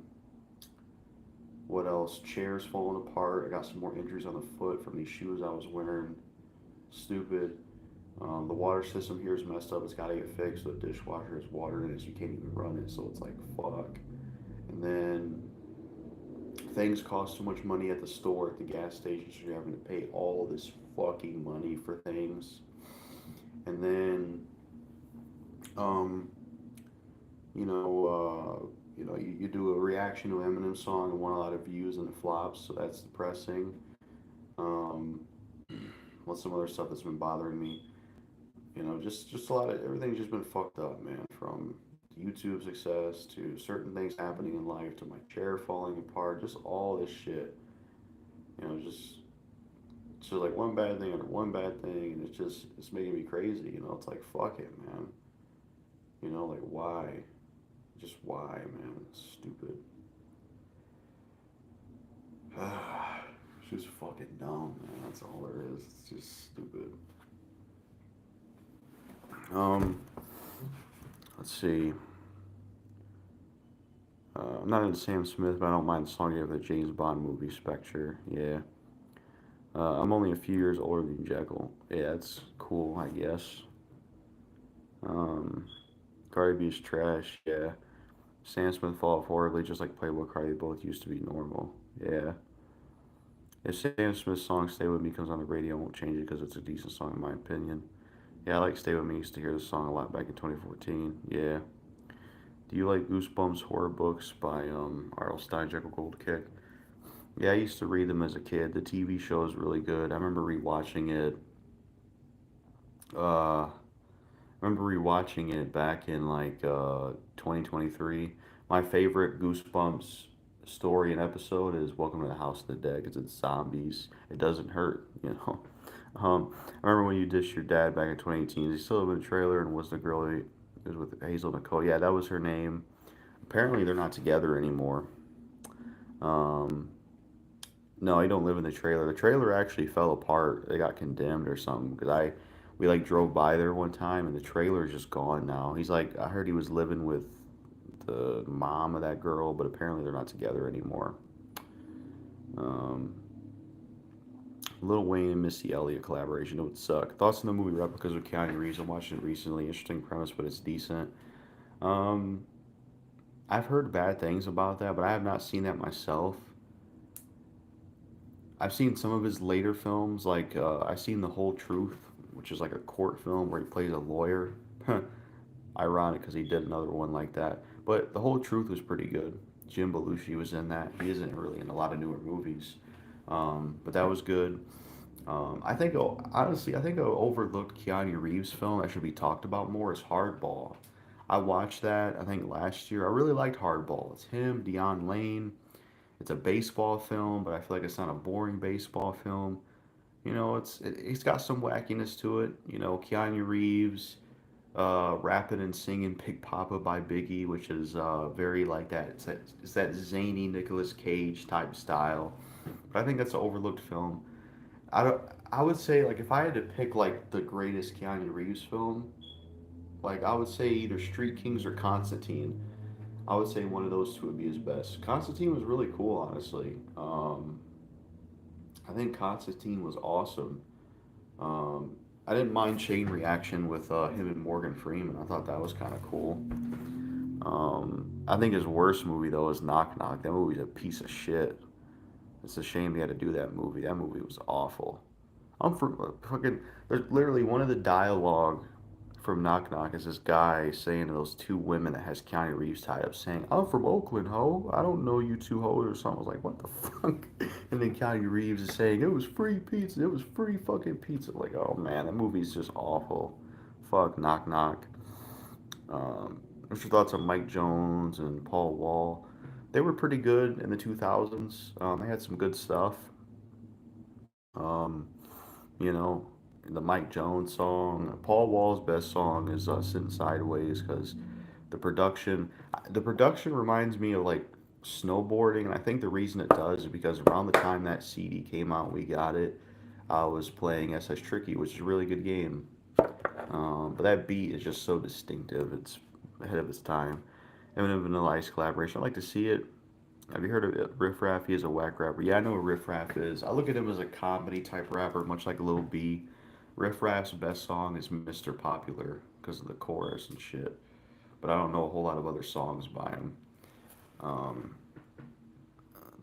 what else? Chairs falling apart. I got some more injuries on the foot from these shoes I was wearing. Stupid. The water system here is messed up. It's got to get fixed. The dishwasher has water in it, so you can't even run it. So it's like, fuck. And then things cost too much money at the store, at the gas station, so you're having to pay all this fucking money for things. And then, um, you do a reaction to an Eminem song and want a lot of views and it flops, so that's depressing. Um, what's some other stuff that's been bothering me? Just a lot of everything's just been fucked up, man. From YouTube success to certain things happening in life to my chair falling apart, just all this shit. Just like one bad thing after one bad thing, and it's making me crazy. It's like fuck it, man. Like why? Just why, man? It's stupid. It's just fucking dumb, man. That's all there is. It's just stupid. Let's see. I'm not into Sam Smith, but I don't mind the song he had for the James Bond movie Spectre. Yeah. I'm only a few years older than Jackal. Yeah, that's cool, I guess. Um, Cardi B's trash. Yeah. Sam Smith fall off horribly, just like Playboy Cardi. Both used to be normal. Yeah. If Sam Smith's song "Stay With Me" comes on the radio, I won't change it because it's a decent song in my opinion. Yeah, I like "Stay With Me." Used to hear the song a lot back in 2014. Yeah. Do you like Goosebumps horror books by R.L. Stein, Jackal Gold Kick? Yeah, I used to read them as a kid. The TV show is really good. I remember rewatching it. I remember rewatching it back in like 2023. My favorite Goosebumps story and episode is "Welcome to the House of the Dead" because it's zombies. It doesn't hurt. I remember when you dished your dad back in 2018. He still lived in the trailer and was the girl that was with Hazel Nicole. Yeah, that was her name. Apparently, they're not together anymore. Um, no, he don't live in the trailer. The trailer actually fell apart. They got condemned or something because we like drove by there one time and the trailer is just gone now. He's like, I heard he was living with the mom of that girl, but apparently they're not together anymore. Um, Lil Wayne and Missy Elliott collaboration. It would suck. Thoughts on the movie Replicas with Keanu Reeves? I'm watching it recently. Interesting premise, but it's decent. Um, I've heard bad things about that, but I have not seen that myself. I've seen some of his later films, like I've seen The Whole Truth, which is like a court film where he plays a lawyer. Ironic because he did another one like that. But The Whole Truth was pretty good. Jim Belushi was in that. He isn't really in a lot of newer movies, but that was good. Honestly, I think an overlooked Keanu Reeves film that should be talked about more is Hardball. I watched that, I think, last year. I really liked Hardball. It's him, Dion Lane. It's a baseball film, but I feel like it's not a boring baseball film. It's got some wackiness to it. Keanu Reeves rapping and singing "Big Papa" by Biggie, which is very like that. It's that zany Nicolas Cage type style. But I think that's an overlooked film. I don't. I would say like if I had to pick like the greatest Keanu Reeves film, like I would say either Street Kings or Constantine. I would say one of those two would be his best. Constantine was really cool, honestly. I think Constantine was awesome. I didn't mind Chain Reaction with him and Morgan Freeman. I thought that was kind of cool. I think his worst movie though is Knock Knock. That movie's a piece of shit. It's a shame he had to do that movie. That movie was awful. I'm for fucking. There's literally one of the dialogue from Knock Knock is this guy saying to those two women that has Keanu Reeves tied up, saying, "I'm from Oakland, ho. I don't know you two hoes," or something. I was like, "What the fuck?" And then Keanu Reeves is saying, "It was free pizza. It was free fucking pizza." Like, oh man, that movie's just awful. Fuck Knock Knock. What's your thoughts on Mike Jones and Paul Wall? They were pretty good in the 2000s. They had some good stuff. Um, you know, the Mike Jones song. Paul Wall's best song is "Sitting Sideways" because the production reminds me of like snowboarding, and I think the reason it does is because around the time that CD came out, we got it. I was playing SS Tricky, which is a really good game. But that beat is just so distinctive. It's ahead of its time. Eminem and Vanilla Ice collaboration. I'd like to see it. Have you heard of it? Riff Raff? He is a whack rapper. Yeah, I know what Riff Raff is. I look at him as a comedy type rapper, much like Lil B. Riff Raff's best song is Mr. Popular because of the chorus and shit. But I don't know a whole lot of other songs by him. Um,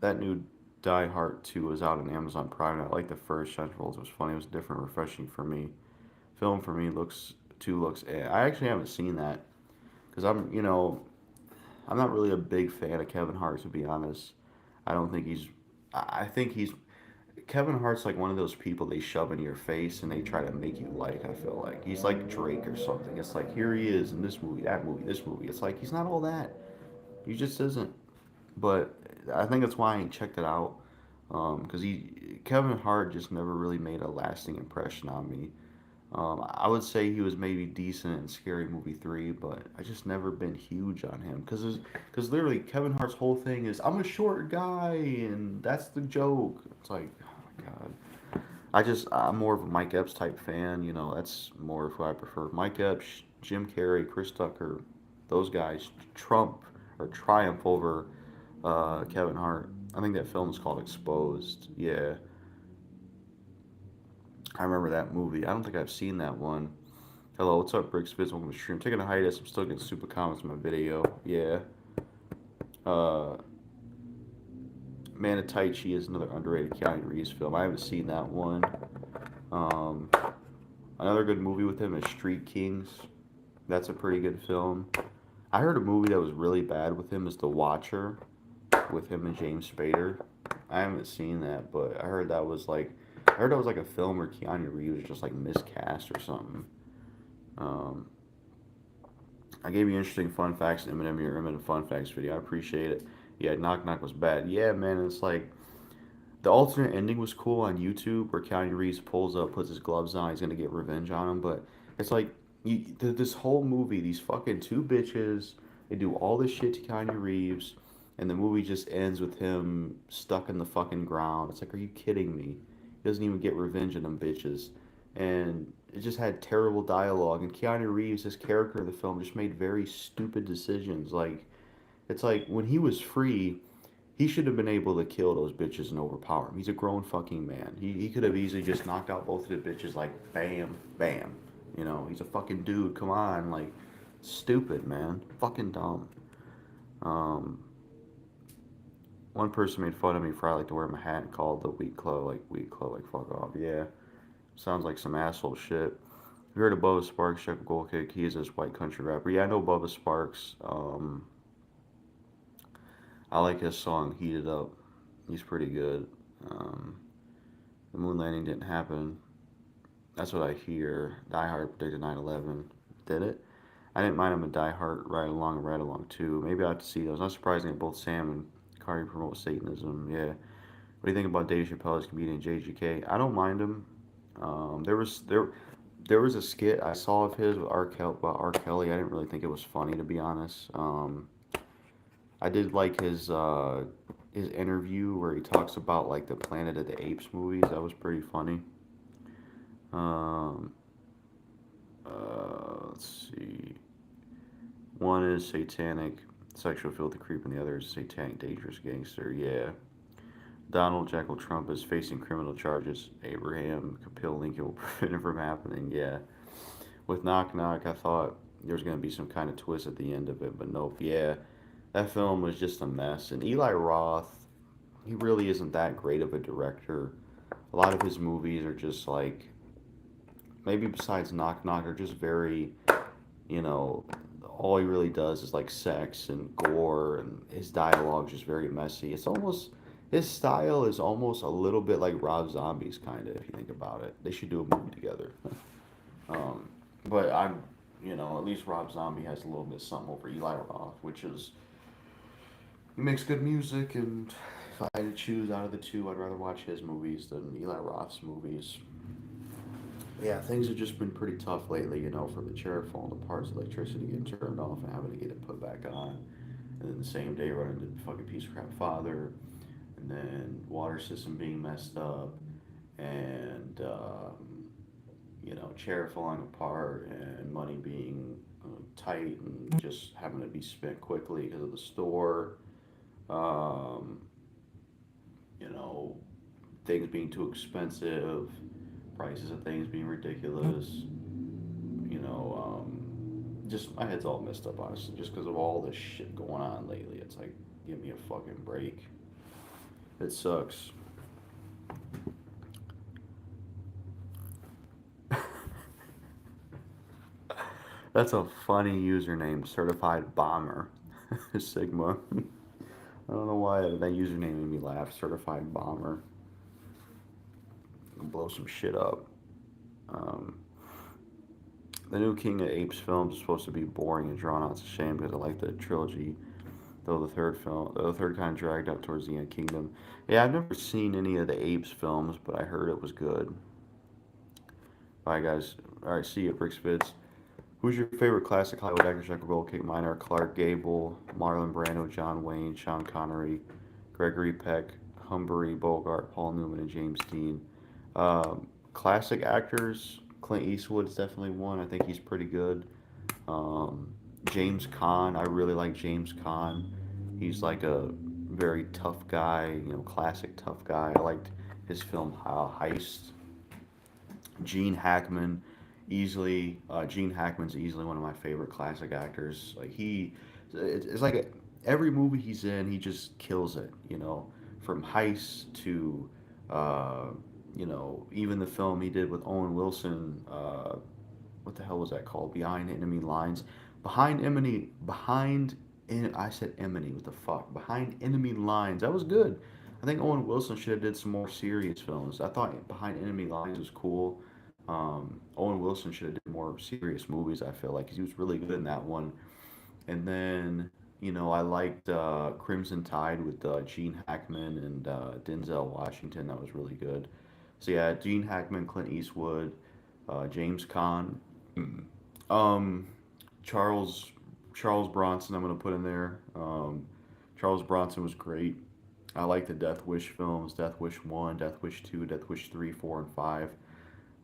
that new Die Hard 2 was out on Amazon Prime. I like the first. Sean Folds was funny. It was different, refreshing for me. Film for me looks two looks. I actually haven't seen that because I'm not really a big fan of Kevin Hart to be honest. I don't think he's. I think he's Kevin Hart's like one of those people they shove in your face and they try to make you like. I feel like he's like Drake or something. It's like here he is in this movie, that movie, this movie. It's like he's not all that. He just isn't. But I think that's why I ain't checked it out. Because Kevin Hart just never really made a lasting impression on me. I would say he was maybe decent in Scary Movie 3, but I just never been huge on him because literally Kevin Hart's whole thing is I'm a short guy and that's the joke. It's like oh my god. I'm more of a Mike Epps type fan. That's more of who I prefer. Mike Epps, Jim Carrey, Chris Tucker, those guys trump or triumph over Kevin Hart. I think that film is called Exposed. Yeah, I remember that movie. I don't think I've seen that one. Hello, what's up, Brick Spitz? Welcome to the stream. Taking a hiatus. I'm still getting super comments on my video. Yeah. Uh, Man of Tai Chi is another underrated Keanu Reeves film. I haven't seen that one. Um, Another good movie with him is Street Kings. That's a pretty good film. I heard a movie that was really bad with him is The Watcher with him and James Spader. I haven't seen that, but I heard that was like a film where Keanu Reeves was just like miscast or something. Um, I gave you interesting fun facts in your Eminem fun facts video. I appreciate it. Yeah, Knock Knock was bad. Yeah, man, it's like the alternate ending was cool on YouTube where Keanu Reeves pulls up, puts his gloves on, he's gonna get revenge on him. But it's like this whole movie, these fucking two bitches, they do all this shit to Keanu Reeves, and the movie just ends with him stuck in the fucking ground. It's like, are you kidding me? He doesn't even get revenge on them bitches, and it just had terrible dialogue. And Keanu Reeves, his character in the film, just made very stupid decisions. Like it's like when he was free, he should have been able to kill those bitches and overpower him. He's a grown fucking man. He could have easily just knocked out both of the bitches like bam, bam. He's a fucking dude. Come on, like stupid man, fucking dumb. Um, One person made fun of me for I like to wear my hat and called the weak clo like fuck off. Yeah, sounds like some asshole shit. You heard of Bubba Sparks, Jackal Gold Kick? He is this white country rapper. Yeah, I know Bubba Sparks. I like his song "Heated Up." He's pretty good. Um, the moon landing didn't happen. That's what I hear. Die Hard predicted 9/11. Did it? I didn't mind him a Die Hard ride along too. Maybe I have to see those. Not surprising that both Sam and Kari promote Satanism. Yeah. What do you think about Dave Chappelle's comedian JGK? I don't mind him. There was a skit I saw of his with about R. Kelly. I didn't really think it was funny to be honest. I did like his interview where he talks about like the Planet of the Apes movies. That was pretty funny. Um, let's see. One is satanic, sexual filthy creep, and the other is satanic, dangerous gangster. Yeah. Donald Jackal Trump is facing criminal charges. Abraham Kapil Lincoln will prevent it from happening. Yeah. With Knock Knock, I thought there was going to be some kind of twist at the end of it, but nope. Yeah. That film was just a mess. And Eli Roth, he really isn't that great of a director. A lot of his movies are just like, maybe besides Knock Knock, are just very, you know, all he really does is like sex and gore, and his dialogue is just very messy. His style is almost a little bit like Rob Zombie's, kind of, if you think about it. They should do a movie together. um, but at least Rob Zombie has a little bit something over Eli Roth, which is he makes good music, and if I had to choose out of the two, I'd rather watch his movies than Eli Roth's movies. Yeah, things have just been pretty tough lately, from the chair falling apart, electricity getting turned off, and having to get it put back on. And then the same day running into fucking piece of crap father, and then water system being messed up, and chair falling apart, and money being tight, and just having to be spent quickly because of the store. Um, you know, things being too expensive, prices of things being ridiculous. Just my head's all messed up, honestly, just because of all this shit going on lately. It's like, give me a fucking break. It sucks. That's a funny username, certified bomber, Sigma. I don't know why that username made me laugh. Certified bomber. Blow some shit up. Um, the new King of Apes films is supposed to be boring and drawn out. It's a shame because I like the trilogy. Though the third kind of dragged out towards the end. Kingdom. Yeah, I've never seen any of the Apes films, but I heard it was good. Bye, guys. All right, see you, Brick Spitz. Who's your favorite classic Hollywood actor? Jackal Goldkick, mine are Clark Gable, Marlon Brando, John Wayne, Sean Connery, Gregory Peck, Humphrey Bogart, Paul Newman, and James Dean. Classic actors, Clint Eastwood is definitely one. I think he's pretty good. Um, James Caan, I really like James Caan. He's like a very tough guy, classic tough guy. I liked his film Heist. Gene Hackman, Gene Hackman's easily one of my favorite classic actors. Like it's like every movie he's in, he just kills it. From Heist to, uh, even the film he did with Owen Wilson. What the hell was that called? Behind Enemy Lines. I said Enemy. What the fuck? Behind Enemy Lines. That was good. I think Owen Wilson should have did some more serious films. I thought Behind Enemy Lines was cool. Owen Wilson should have did more serious movies. I feel like 'cause he was really good in that one. And then I liked Crimson Tide with Gene Hackman and Denzel Washington. That was really good. So yeah, Gene Hackman, Clint Eastwood, James Caan, um, Charles Charles Bronson. I'm gonna put in there. Charles Bronson was great. I like the Death Wish films: Death Wish One, Death Wish Two, Death Wish Three, Four, and Five.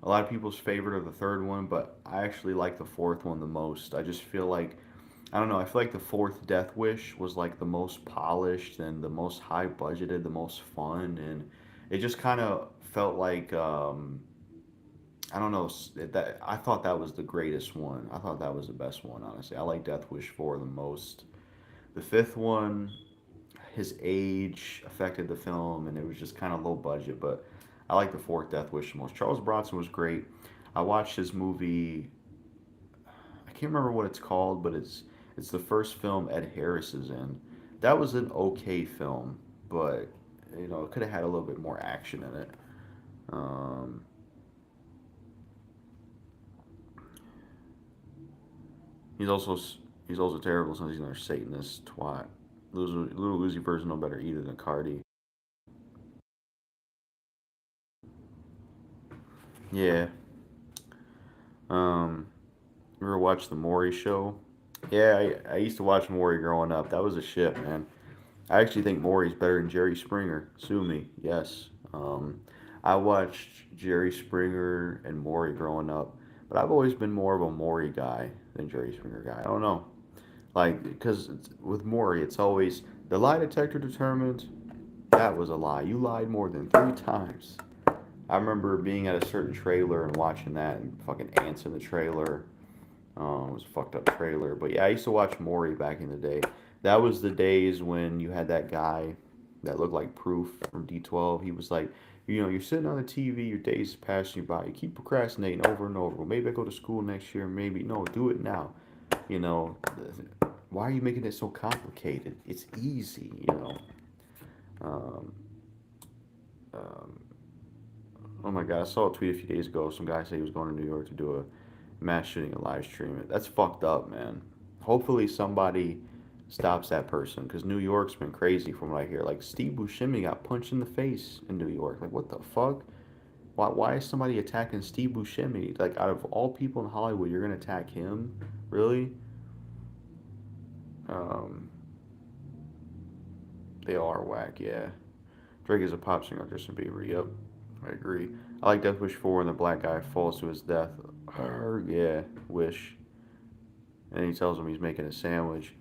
A lot of people's favorite are the third one, but I actually like the fourth one the most. I just feel like I don't know. I feel like the fourth Death Wish was like the most polished and the most high budgeted, the most fun, and it just kind of felt like I don't know that I thought that was the greatest one. I thought that was the best one, honestly. I like Death Wish 4 the most. The fifth one, his age affected the film, and it was just kind of low budget. But I like the fourth Death Wish the most. Charles Bronson was great. I watched his movie. I can't remember what it's called, but it's the first film Ed Harris is in. That was an okay film, but it could have had a little bit more action in it. Um, he's also he's also terrible since he's another Satanist twat. Little Uzi Vert's no better either than Cardi. Yeah. Um, you ever watch the Maury Show? Yeah, I used to watch Maury growing up. That was a shit, man. I actually think Maury's better than Jerry Springer. Sue me. Yes. I watched Jerry Springer and Maury growing up, but I've always been more of a Maury guy than Jerry Springer guy. I don't know. Like, because with Maury, it's always the lie detector determined that was a lie. You lied more than 3 times. I remember being at a certain trailer and watching that and fucking ants in the trailer. It was a fucked up trailer. But yeah, I used to watch Maury back in the day. That was the days when you had that guy that looked like Proof from D12. He was like, you're sitting on the TV, your days passing you by. You keep procrastinating over and over. Well, maybe I go to school next year. Maybe no, do it now. You know, why are you making it so complicated? It's easy. Um, um, oh my God, I saw a tweet a few days ago. Some guy said he was going to New York to do a mass shooting and live stream it. That's fucked up, man. Hopefully somebody stops that person, because New York's been crazy from what I hear. Like Steve Buscemi got punched in the face in New York. Like what the fuck? Why is somebody attacking Steve Buscemi? Like out of all people in Hollywood, you're gonna attack him? Really? Um, they are whack. Yeah. Drake is a pop singer, Justin Bieber. Yep, I agree. I like Death Wish 4 when the black guy falls to his death. Yeah, Wish. And he tells him he's making a sandwich.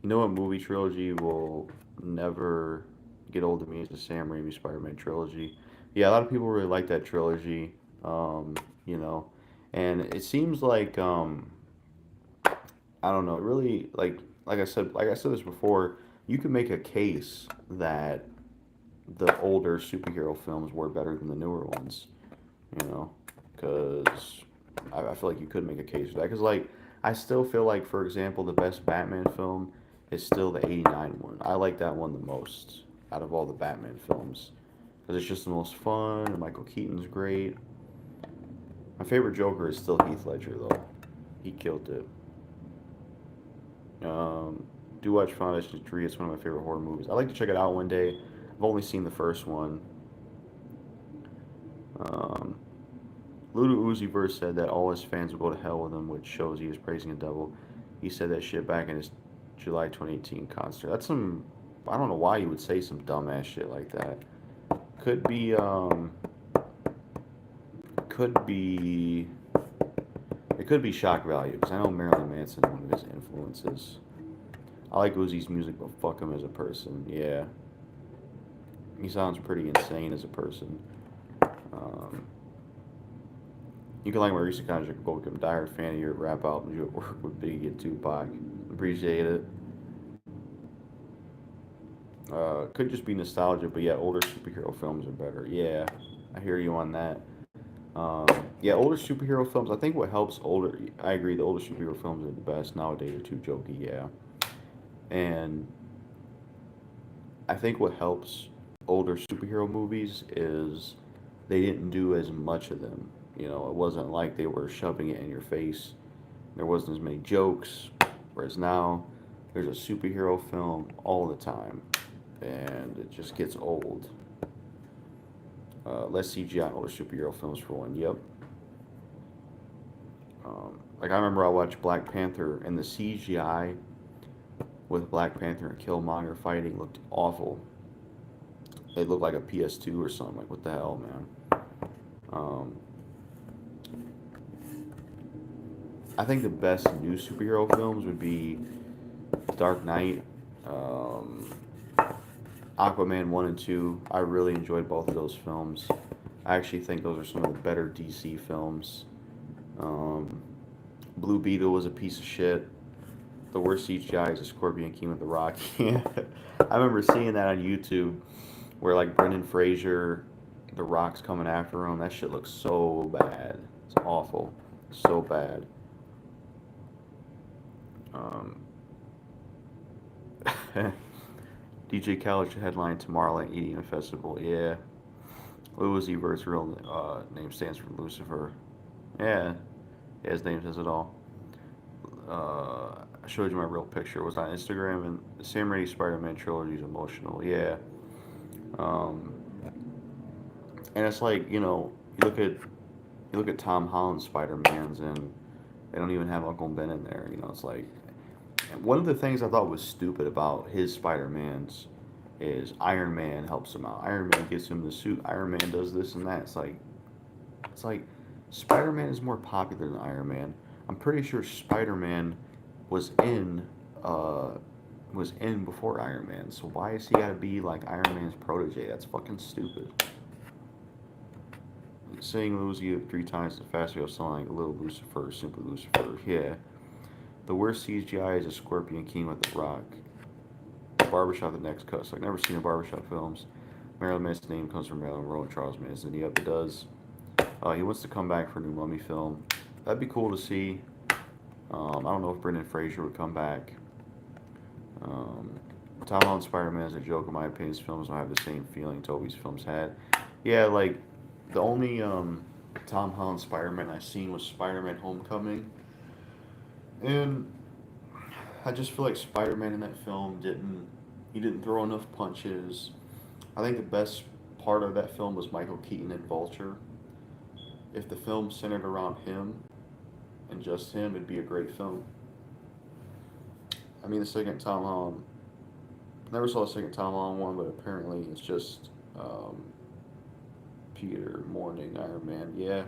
You know what movie trilogy will never get old to me is the Sam Raimi Spider-Man trilogy. Yeah, a lot of people really like that trilogy. Um, you know, and it seems like I don't know, really like I said this before, you can make a case that the older superhero films were better than the newer ones. You know, because I feel like you could make a case for that. Because like I still feel like, for example, the best Batman film is still the '89 one. I like that one the most out of all the Batman films because it's just the most fun. And Michael Keaton's great. My favorite Joker is still Heath Ledger though. He killed it. Um, do watch Foundation Tree. It's one of my favorite horror movies. I like to check it out one day. I've only seen the first one. Um, Luda Uzi Vert said that all his fans will go to hell with him, which shows he is praising the devil. He said that shit back in his July 2018 concert. That's some. I don't know why you would say some dumbass shit like that. Could be. Could be. It could be shock value because I know Marilyn Manson one of his influences. I like Uzi's music, but fuck him as a person. Yeah, he sounds pretty insane as a person. Um, You can like my recent contract, go become a diehard fan of your rap albums. You at work with Biggie and Tupac. Appreciate it. Could just be nostalgia, but yeah, older superhero films are better. Yeah, I hear you on that. Um, yeah, older superhero films. I think what helps older. I agree. The older superhero films are the best nowadays. Are too jokey. Yeah, and I think what helps older superhero movies is they didn't do as much of them. You know, it wasn't like they were shoving it in your face. There wasn't as many jokes. Whereas now, there's a superhero film all the time, and it just gets old. Less CGI, older superhero films for one. Yep. Like I remember I watched Black Panther, and the CGI with Black Panther and Killmonger fighting looked awful. It looked like a PS2 or something. Like what the hell, man? Um, I think the best new superhero films would be Dark Knight, um, Aquaman 1 and 2. I really enjoyed both of those films. I actually think those are some of the better DC films. Um, Blue Beetle was a piece of shit. The worst CGI is a Scorpion King with the Rock. Yeah. I remember seeing that on YouTube where like Brendan Fraser, the Rock's coming after him. That shit looks so bad. It's awful. So bad. Um, DJ Khaled should headline Tomorrowland Eating Festival. Yeah. Lil Uzi Vert's real name stands for Lucifer. Yeah. Yeah, his name says it all. I showed you my real picture. It was on Instagram, and the Sam Raimi Spider-Man trilogy is emotional. Yeah. Um, and it's like you look at Tom Holland's Spider-Mans, and they don't even have Uncle Ben in there. You know, it's like and one of the things I thought was stupid about his Spider-Mans is Iron Man helps him out. Iron Man gives him the suit. Iron Man does this and that. It's like Spider-Man is more popular than Iron Man. I'm pretty sure Spider-Man was in uh was in before Iron Man. So why is he gotta be like Iron Man's protege? That's fucking stupid. Saying Lucy 3 times the faster of sounding like a little Lucifer, simply Lucifer. Yeah. The worst CGI is a Scorpion King with the Rock. Barbershop the next cut. So I've never seen the Barbershop films. Marilyn Manson's name comes from Marilyn Monroe and Charles Manson. Yep, it does. He wants to come back for a new Mummy film. That'd be cool to see. I don't know if Brendan Fraser would come back. Um, Tom Holland's Spider-Man is a joke in my opinion. His films don't have the same feeling Tobey's films had. Yeah, like the only Tom Holland Spider-Man I've seen was Spider-Man Homecoming, and I just feel like Spider-Man in that film he didn't throw enough punches. I think the best part of that film was Michael Keaton and Vulture. If the film centered around him and just him, it'd be a great film. I mean, the second Tom Holland, never saw the second Tom Holland one, but apparently it's just Peter Morning Iron Man. Yeah,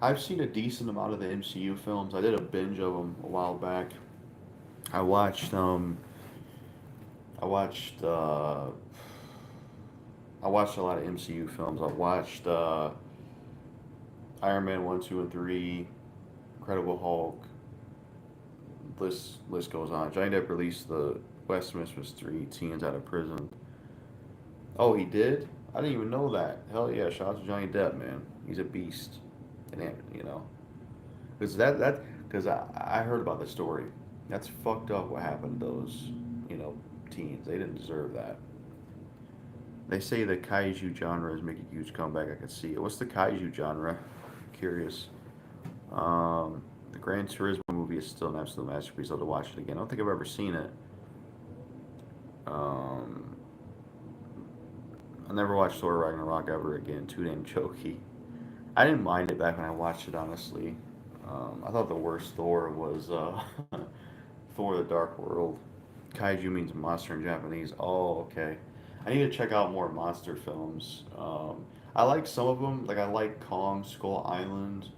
I've seen a decent amount of the MCU films. I did a binge of them a while back. I watched I watched uh, I watched a lot of MCU films. I watched Iron Man 1, 2, and 3, Incredible Hulk. List goes on. Johnny Depp released the Westminster 3 Teens Out of Prison. Oh, he did? I didn't even know that. Hell yeah! Shout out to Johnny Depp, man. He's a beast. And you know, because because I heard about the story. That's fucked up. What happened to those teens? They didn't deserve that. They say the kaiju genre is making a huge comeback. I can see it. What's the kaiju genre? Curious. The Gran Turismo movie is still an absolute masterpiece. I'll have to watch it again. I don't think I've ever seen it. Um, I'll never watch Thor Ragnarok ever again. Too damn choky. I didn't mind it back when I watched it, honestly. I thought the worst Thor was Thor the Dark World. Kaiju means monster in Japanese. Oh, okay. I need to check out more monster films. I like some of them. Like, I like Kong Skull Island.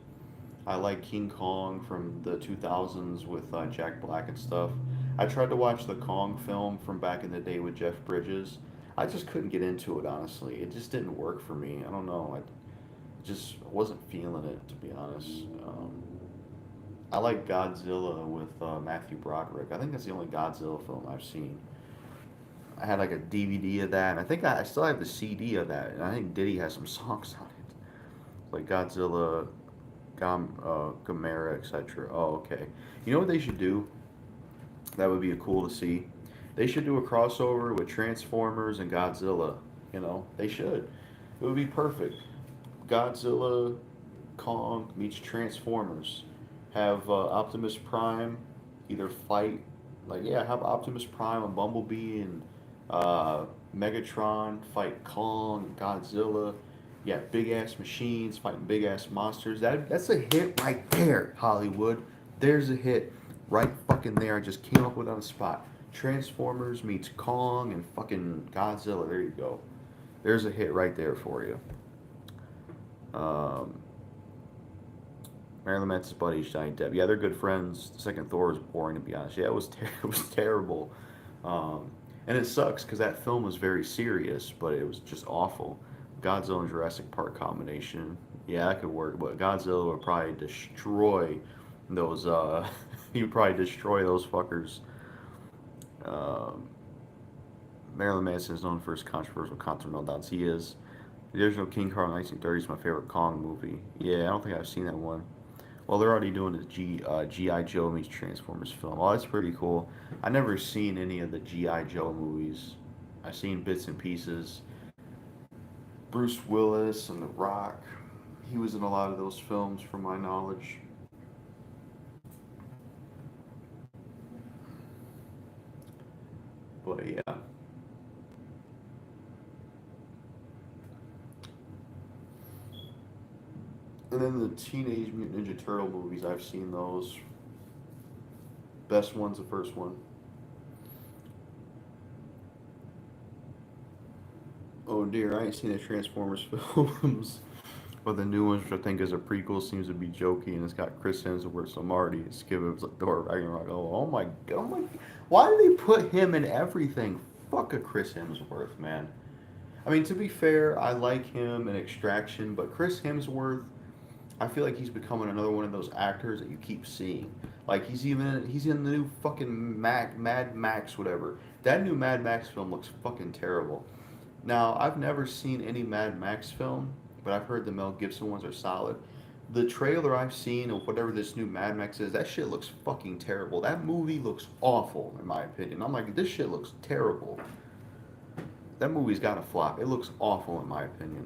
I like King Kong from the 2000s with Jack Black and stuff. I tried to watch the Kong film from back in the day with Jeff Bridges. I just couldn't get into it, honestly. It just didn't work for me. I don't know. I just wasn't feeling it, to be honest. I like Godzilla with Matthew Broderick. I think that's the only Godzilla film I've seen. I had like a DVD of that, and I think I still have the CD of that, and I think Diddy has some songs on it, like Godzilla, Gamera, etc. Oh, okay. You know what they should do? That would be cool to see. They should do a crossover with Transformers and Godzilla. They should. It would be perfect. Godzilla, Kong meets Transformers. Have Optimus Prime either fight, like, yeah, have Optimus Prime and Bumblebee and uh, Megatron fight Kong, Godzilla. Yeah, big ass machines fighting big ass monsters. That's a hit right there, Hollywood. There's a hit right fucking there. I just came up with it on the spot. Transformers meets Kong and fucking Godzilla. There you go. There's a hit right there for you. Um, Marilyn Manson's buddy, Johnny Depp. Yeah, they're good friends. The second Thor was boring, to be honest. Yeah, it was terrible. Um, and it sucks because that film was very serious, but it was just awful. Godzilla and Jurassic Park combination. Yeah, that could work, but Godzilla would probably destroy those. He would probably destroy those fuckers. Um, Marilyn Manson is known for his controversial concert meltdowns. He is. The original King Kong 1930 is my favorite Kong movie. Yeah, I don't think I've seen that one. Well, they're already doing the G.I. Joe meets Transformers film. Oh, that's pretty cool. I never seen any of the G.I. Joe movies. I've seen bits and pieces. Bruce Willis and The Rock. He was in a lot of those films, from my knowledge. But yeah. And then the Teenage Mutant Ninja Turtle movies, I've seen those. Best one's the first one. Oh dear, I ain't seen the Transformers films. But the new ones, which I think is a prequel, seems to be jokey, and it's got Chris Hemsworth, so Marty, Skip, it was like Thor Ragnarok. Oh my god, oh my, why do they put him in everything? Fuck a Chris Hemsworth, man. I mean, to be fair, I like him in Extraction, but Chris Hemsworth, I feel like he's becoming another one of those actors that you keep seeing. Like he's in the new fucking Mad Max, whatever. That new Mad Max film looks fucking terrible. Now, I've never seen any Mad Max film, but I've heard the Mel Gibson ones are solid. The trailer I've seen of whatever this new Mad Max is, that shit looks fucking terrible. That movie looks awful, in my opinion. I'm like, this shit looks terrible. That movie's got to flop. It looks awful, in my opinion.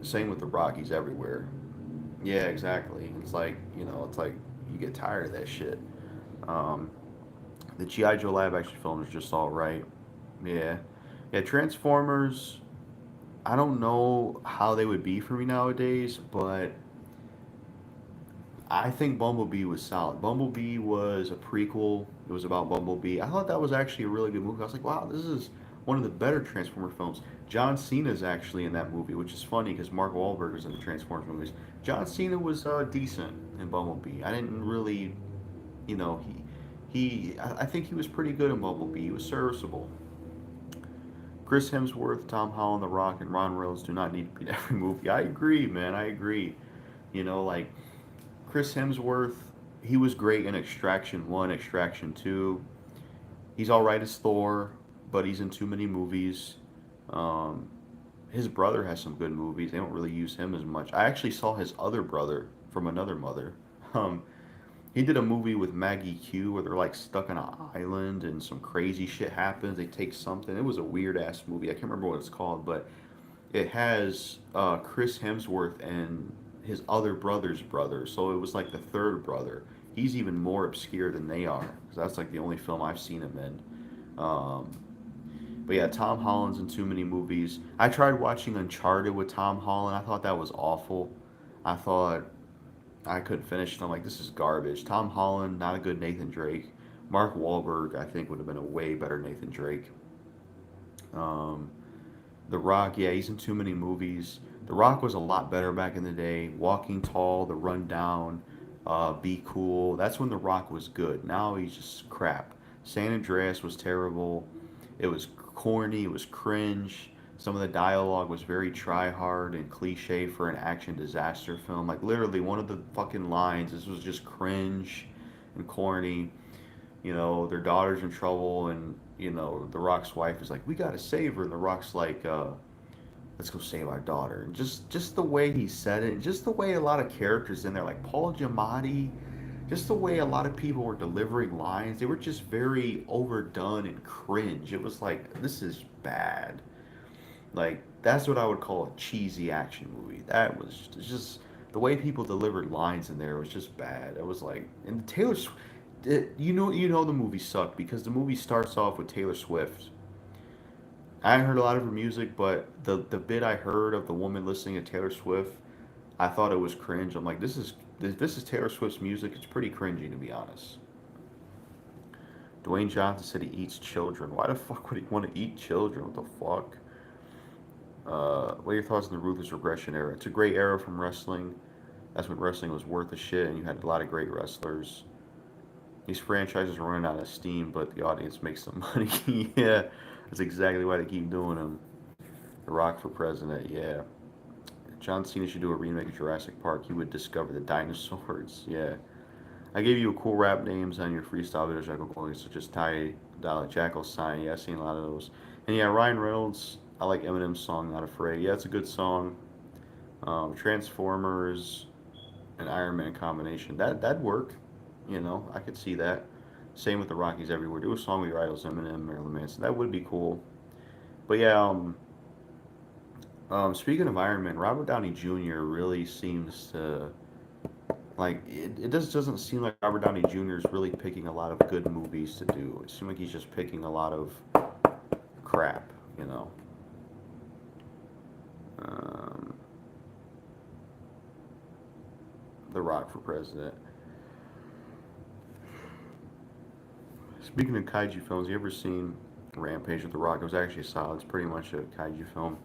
Same with the Rockies everywhere. Yeah, exactly. It's like, it's like you get tired of that shit. Um, the GI Joe live action film is just all right. Yeah, yeah. Transformers. I don't know how they would be for me nowadays, but I think Bumblebee was solid. Bumblebee was a prequel. It was about Bumblebee. I thought that was actually a really good movie. I was like, wow, this is one of the better Transformer films. John Cena's actually in that movie, which is funny because Mark Wahlberg is in the Transformers movies. John Cena was decent in Bumblebee. I didn't really, you know, I think he was pretty good in Bumblebee. He was serviceable. Chris Hemsworth, Tom Holland, The Rock, and Ron Reynolds do not need to be in every movie. I agree, man. I agree. Like Chris Hemsworth, he was great in Extraction 1, Extraction 2. He's all right as Thor, but he's in too many movies. Um, his brother has some good movies. They don't really use him as much. I actually saw his other brother from another mother. Um, he did a movie with Maggie Q where they're like stuck on an island and some crazy shit happens. They take something. It was a weird ass movie. I can't remember what it's called, but it has Chris Hemsworth and his other brother's brother. So it was like the third brother. He's even more obscure than they are because that's like the only film I've seen him in. But yeah, Tom Holland's in too many movies. I tried watching Uncharted with Tom Holland. I thought that was awful. I thought I couldn't finish it. I'm like, this is garbage. Tom Holland, not a good Nathan Drake. Mark Wahlberg, I think, would have been a way better Nathan Drake. Um, The Rock, yeah, he's in too many movies. The Rock was a lot better back in the day. Walking Tall, The Rundown, Be Cool. That's when The Rock was good. Now he's just crap. San Andreas was terrible. It was corny. It was cringe. Some of the dialogue was very try hard and cliche for an action disaster film. Like literally, one of the fucking lines. This was just cringe and corny. Their daughter's in trouble, and the Rock's wife is like, "We gotta save her," and the Rock's like, "Let's go save our daughter." And just the way he said it, and just the way a lot of characters in there, like Paul Giamatti, just the way a lot of people were delivering lines, they were just very overdone and cringe. It was like, this is bad. Like that's what I would call a cheesy action movie. That was just the way people delivered lines in there was just bad. It was like, and you know the movie sucked because the movie starts off with Taylor Swift. I hadn't heard a lot of her music, but the bit I heard of the woman listening to Taylor Swift, I thought it was cringe. I'm like, this is Taylor Swift's music. It's pretty cringy to be honest. Dwayne Johnson said he eats children. Why the fuck would he want to eat children? What the fuck? What are your thoughts on the Ruthless Regression era? It's a great era from wrestling. That's when wrestling was worth a shit, and you had a lot of great wrestlers. These franchises are running out of steam, but the audience makes some money. Yeah, that's exactly why they keep doing them. The Rock for president. Yeah, John Cena should do a remake of Jurassic Park. He would discover the dinosaurs. Yeah, I gave you a cool rap names on your freestyle videos, Jackal, such as Ty Dollar Jackal Sign. Yeah, I've seen a lot of those. And yeah, Ryan Reynolds. I like Eminem's song "Not Afraid." Yeah, it's a good song. Transformers and Iron Man combination. That'd work. I could see that. Same with the Rockies everywhere. Do a song with your idols, Eminem, Marilyn Manson. That would be cool. But yeah, speaking of Iron Man, Robert Downey Jr. really seems to like it just doesn't seem like Robert Downey Jr. is really picking a lot of good movies to do. It seems like he's just picking a lot of crap, you know. Um, the Rock for president. Speaking of kaiju films, you ever seen Rampage with The Rock? It was actually solid. It's pretty much a kaiju film.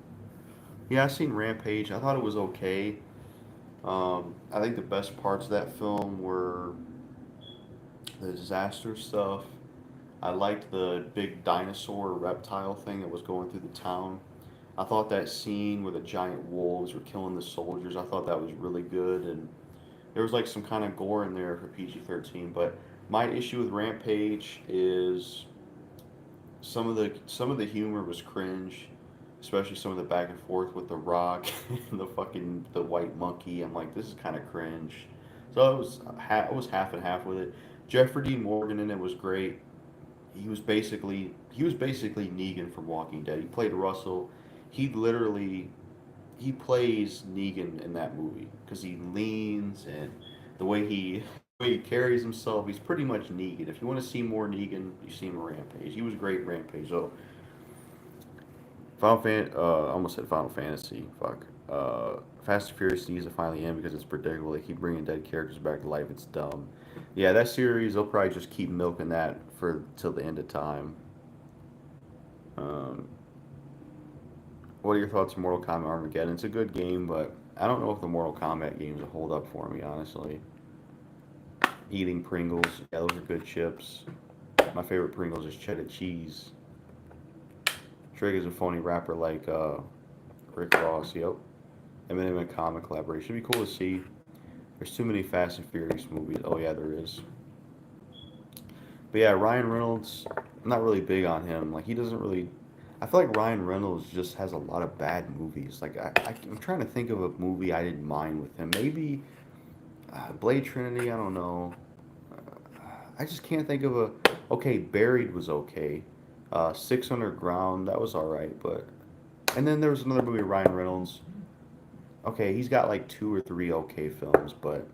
Yeah, I seen Rampage. I thought it was okay. I think the best parts of that film were the disaster stuff. I liked the big dinosaur reptile thing that was going through the town. I thought that scene where the giant wolves were killing the soldiers, I thought that was really good. And there was like some kind of gore in there for PG-13. But my issue with Rampage is some of the humor was cringe, especially some of the back and forth with the Rock and the white monkey. I'm like, this is kind of cringe. So it was half and half with it. Jeffrey Dean Morgan in it was great. He was basically Negan from Walking Dead. He played Russell. He literally he plays Negan in that movie because he leans and the way he He carries himself. He's pretty much Negan. If you want to see more Negan, you see him in Rampage. He was great in Rampage. So, I almost said Final Fantasy. Fuck. Fast and Furious needs to finally end because it's predictable. They keep bringing dead characters back to life. It's dumb. Yeah, that series they'll probably just keep milking that for till the end of time. Um, what are your thoughts on Mortal Kombat Armageddon? It's a good game, but I don't know if the Mortal Kombat games will hold up for me, honestly. Eating Pringles, yeah, those are good chips. My favorite Pringles is cheddar cheese. Trig is a phony rapper like Rick Ross, yep. Eminem and Comic collaboration. It'd be cool to see. There's too many Fast and Furious movies. Oh yeah, there is. But yeah, Ryan Reynolds. I'm not really big on him. Like he doesn't really. I feel like Ryan Reynolds just has a lot of bad movies. Like I'm trying to think of a movie I didn't mind with him. Maybe Blade Trinity. I don't know. I just can't think of a. Okay, Buried was okay. 600 Ground that was all right, but and then there was another movie Ryan Reynolds. Okay, he's got like two or three okay films, but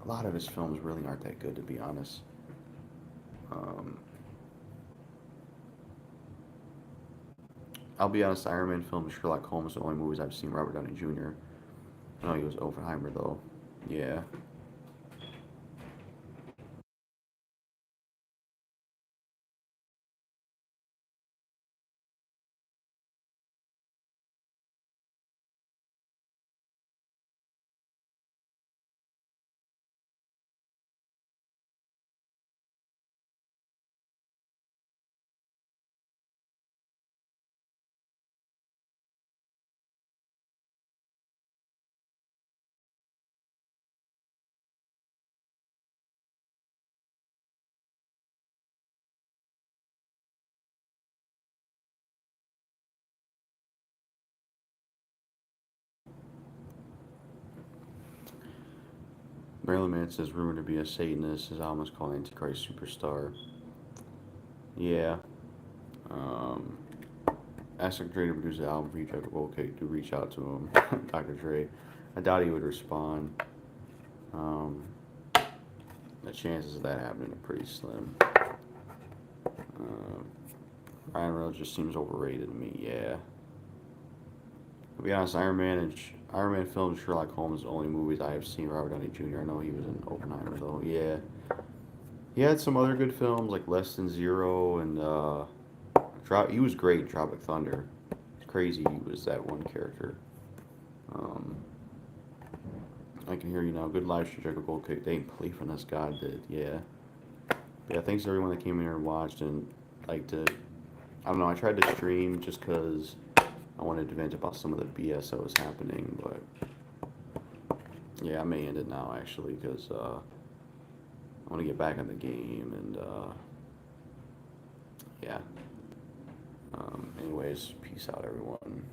a lot of his films really aren't that good to be honest. Um, I'll be honest, Iron Man films, Sherlock Holmes, the only movies I've seen Robert Downey Jr. I know he was Oppenheimer though. Yeah. Marilyn Manson is rumored to be a Satanist. His album is called Antichrist Superstar. Yeah. Um, asked Dre to produce the album for you, JackalGoldKick, to reach out to him, Dr. Dre. I doubt he would respond. Um, the chances of that happening are pretty slim. Uh, Ryan Reynolds just seems overrated to me. Yeah. To be honest, Iron Man films, Sherlock Holmes, the only movies I have seen Robert Downey Jr. I know he was in Oppenheimer though. Yeah. He had some other good films like Less Than Zero and He was great in Tropic Thunder. It's crazy he was that one character. Um, I can hear you now. Good live stream, Jackal Gold Kick. They ain't believing us, God did. Yeah. But yeah, thanks to everyone that came in here and watched and like to. I don't know. I tried to stream just because I wanted to vent about some of the BS that was happening, but yeah, I may end it now actually because I want to get back in the game and yeah. Anyways, peace out, everyone.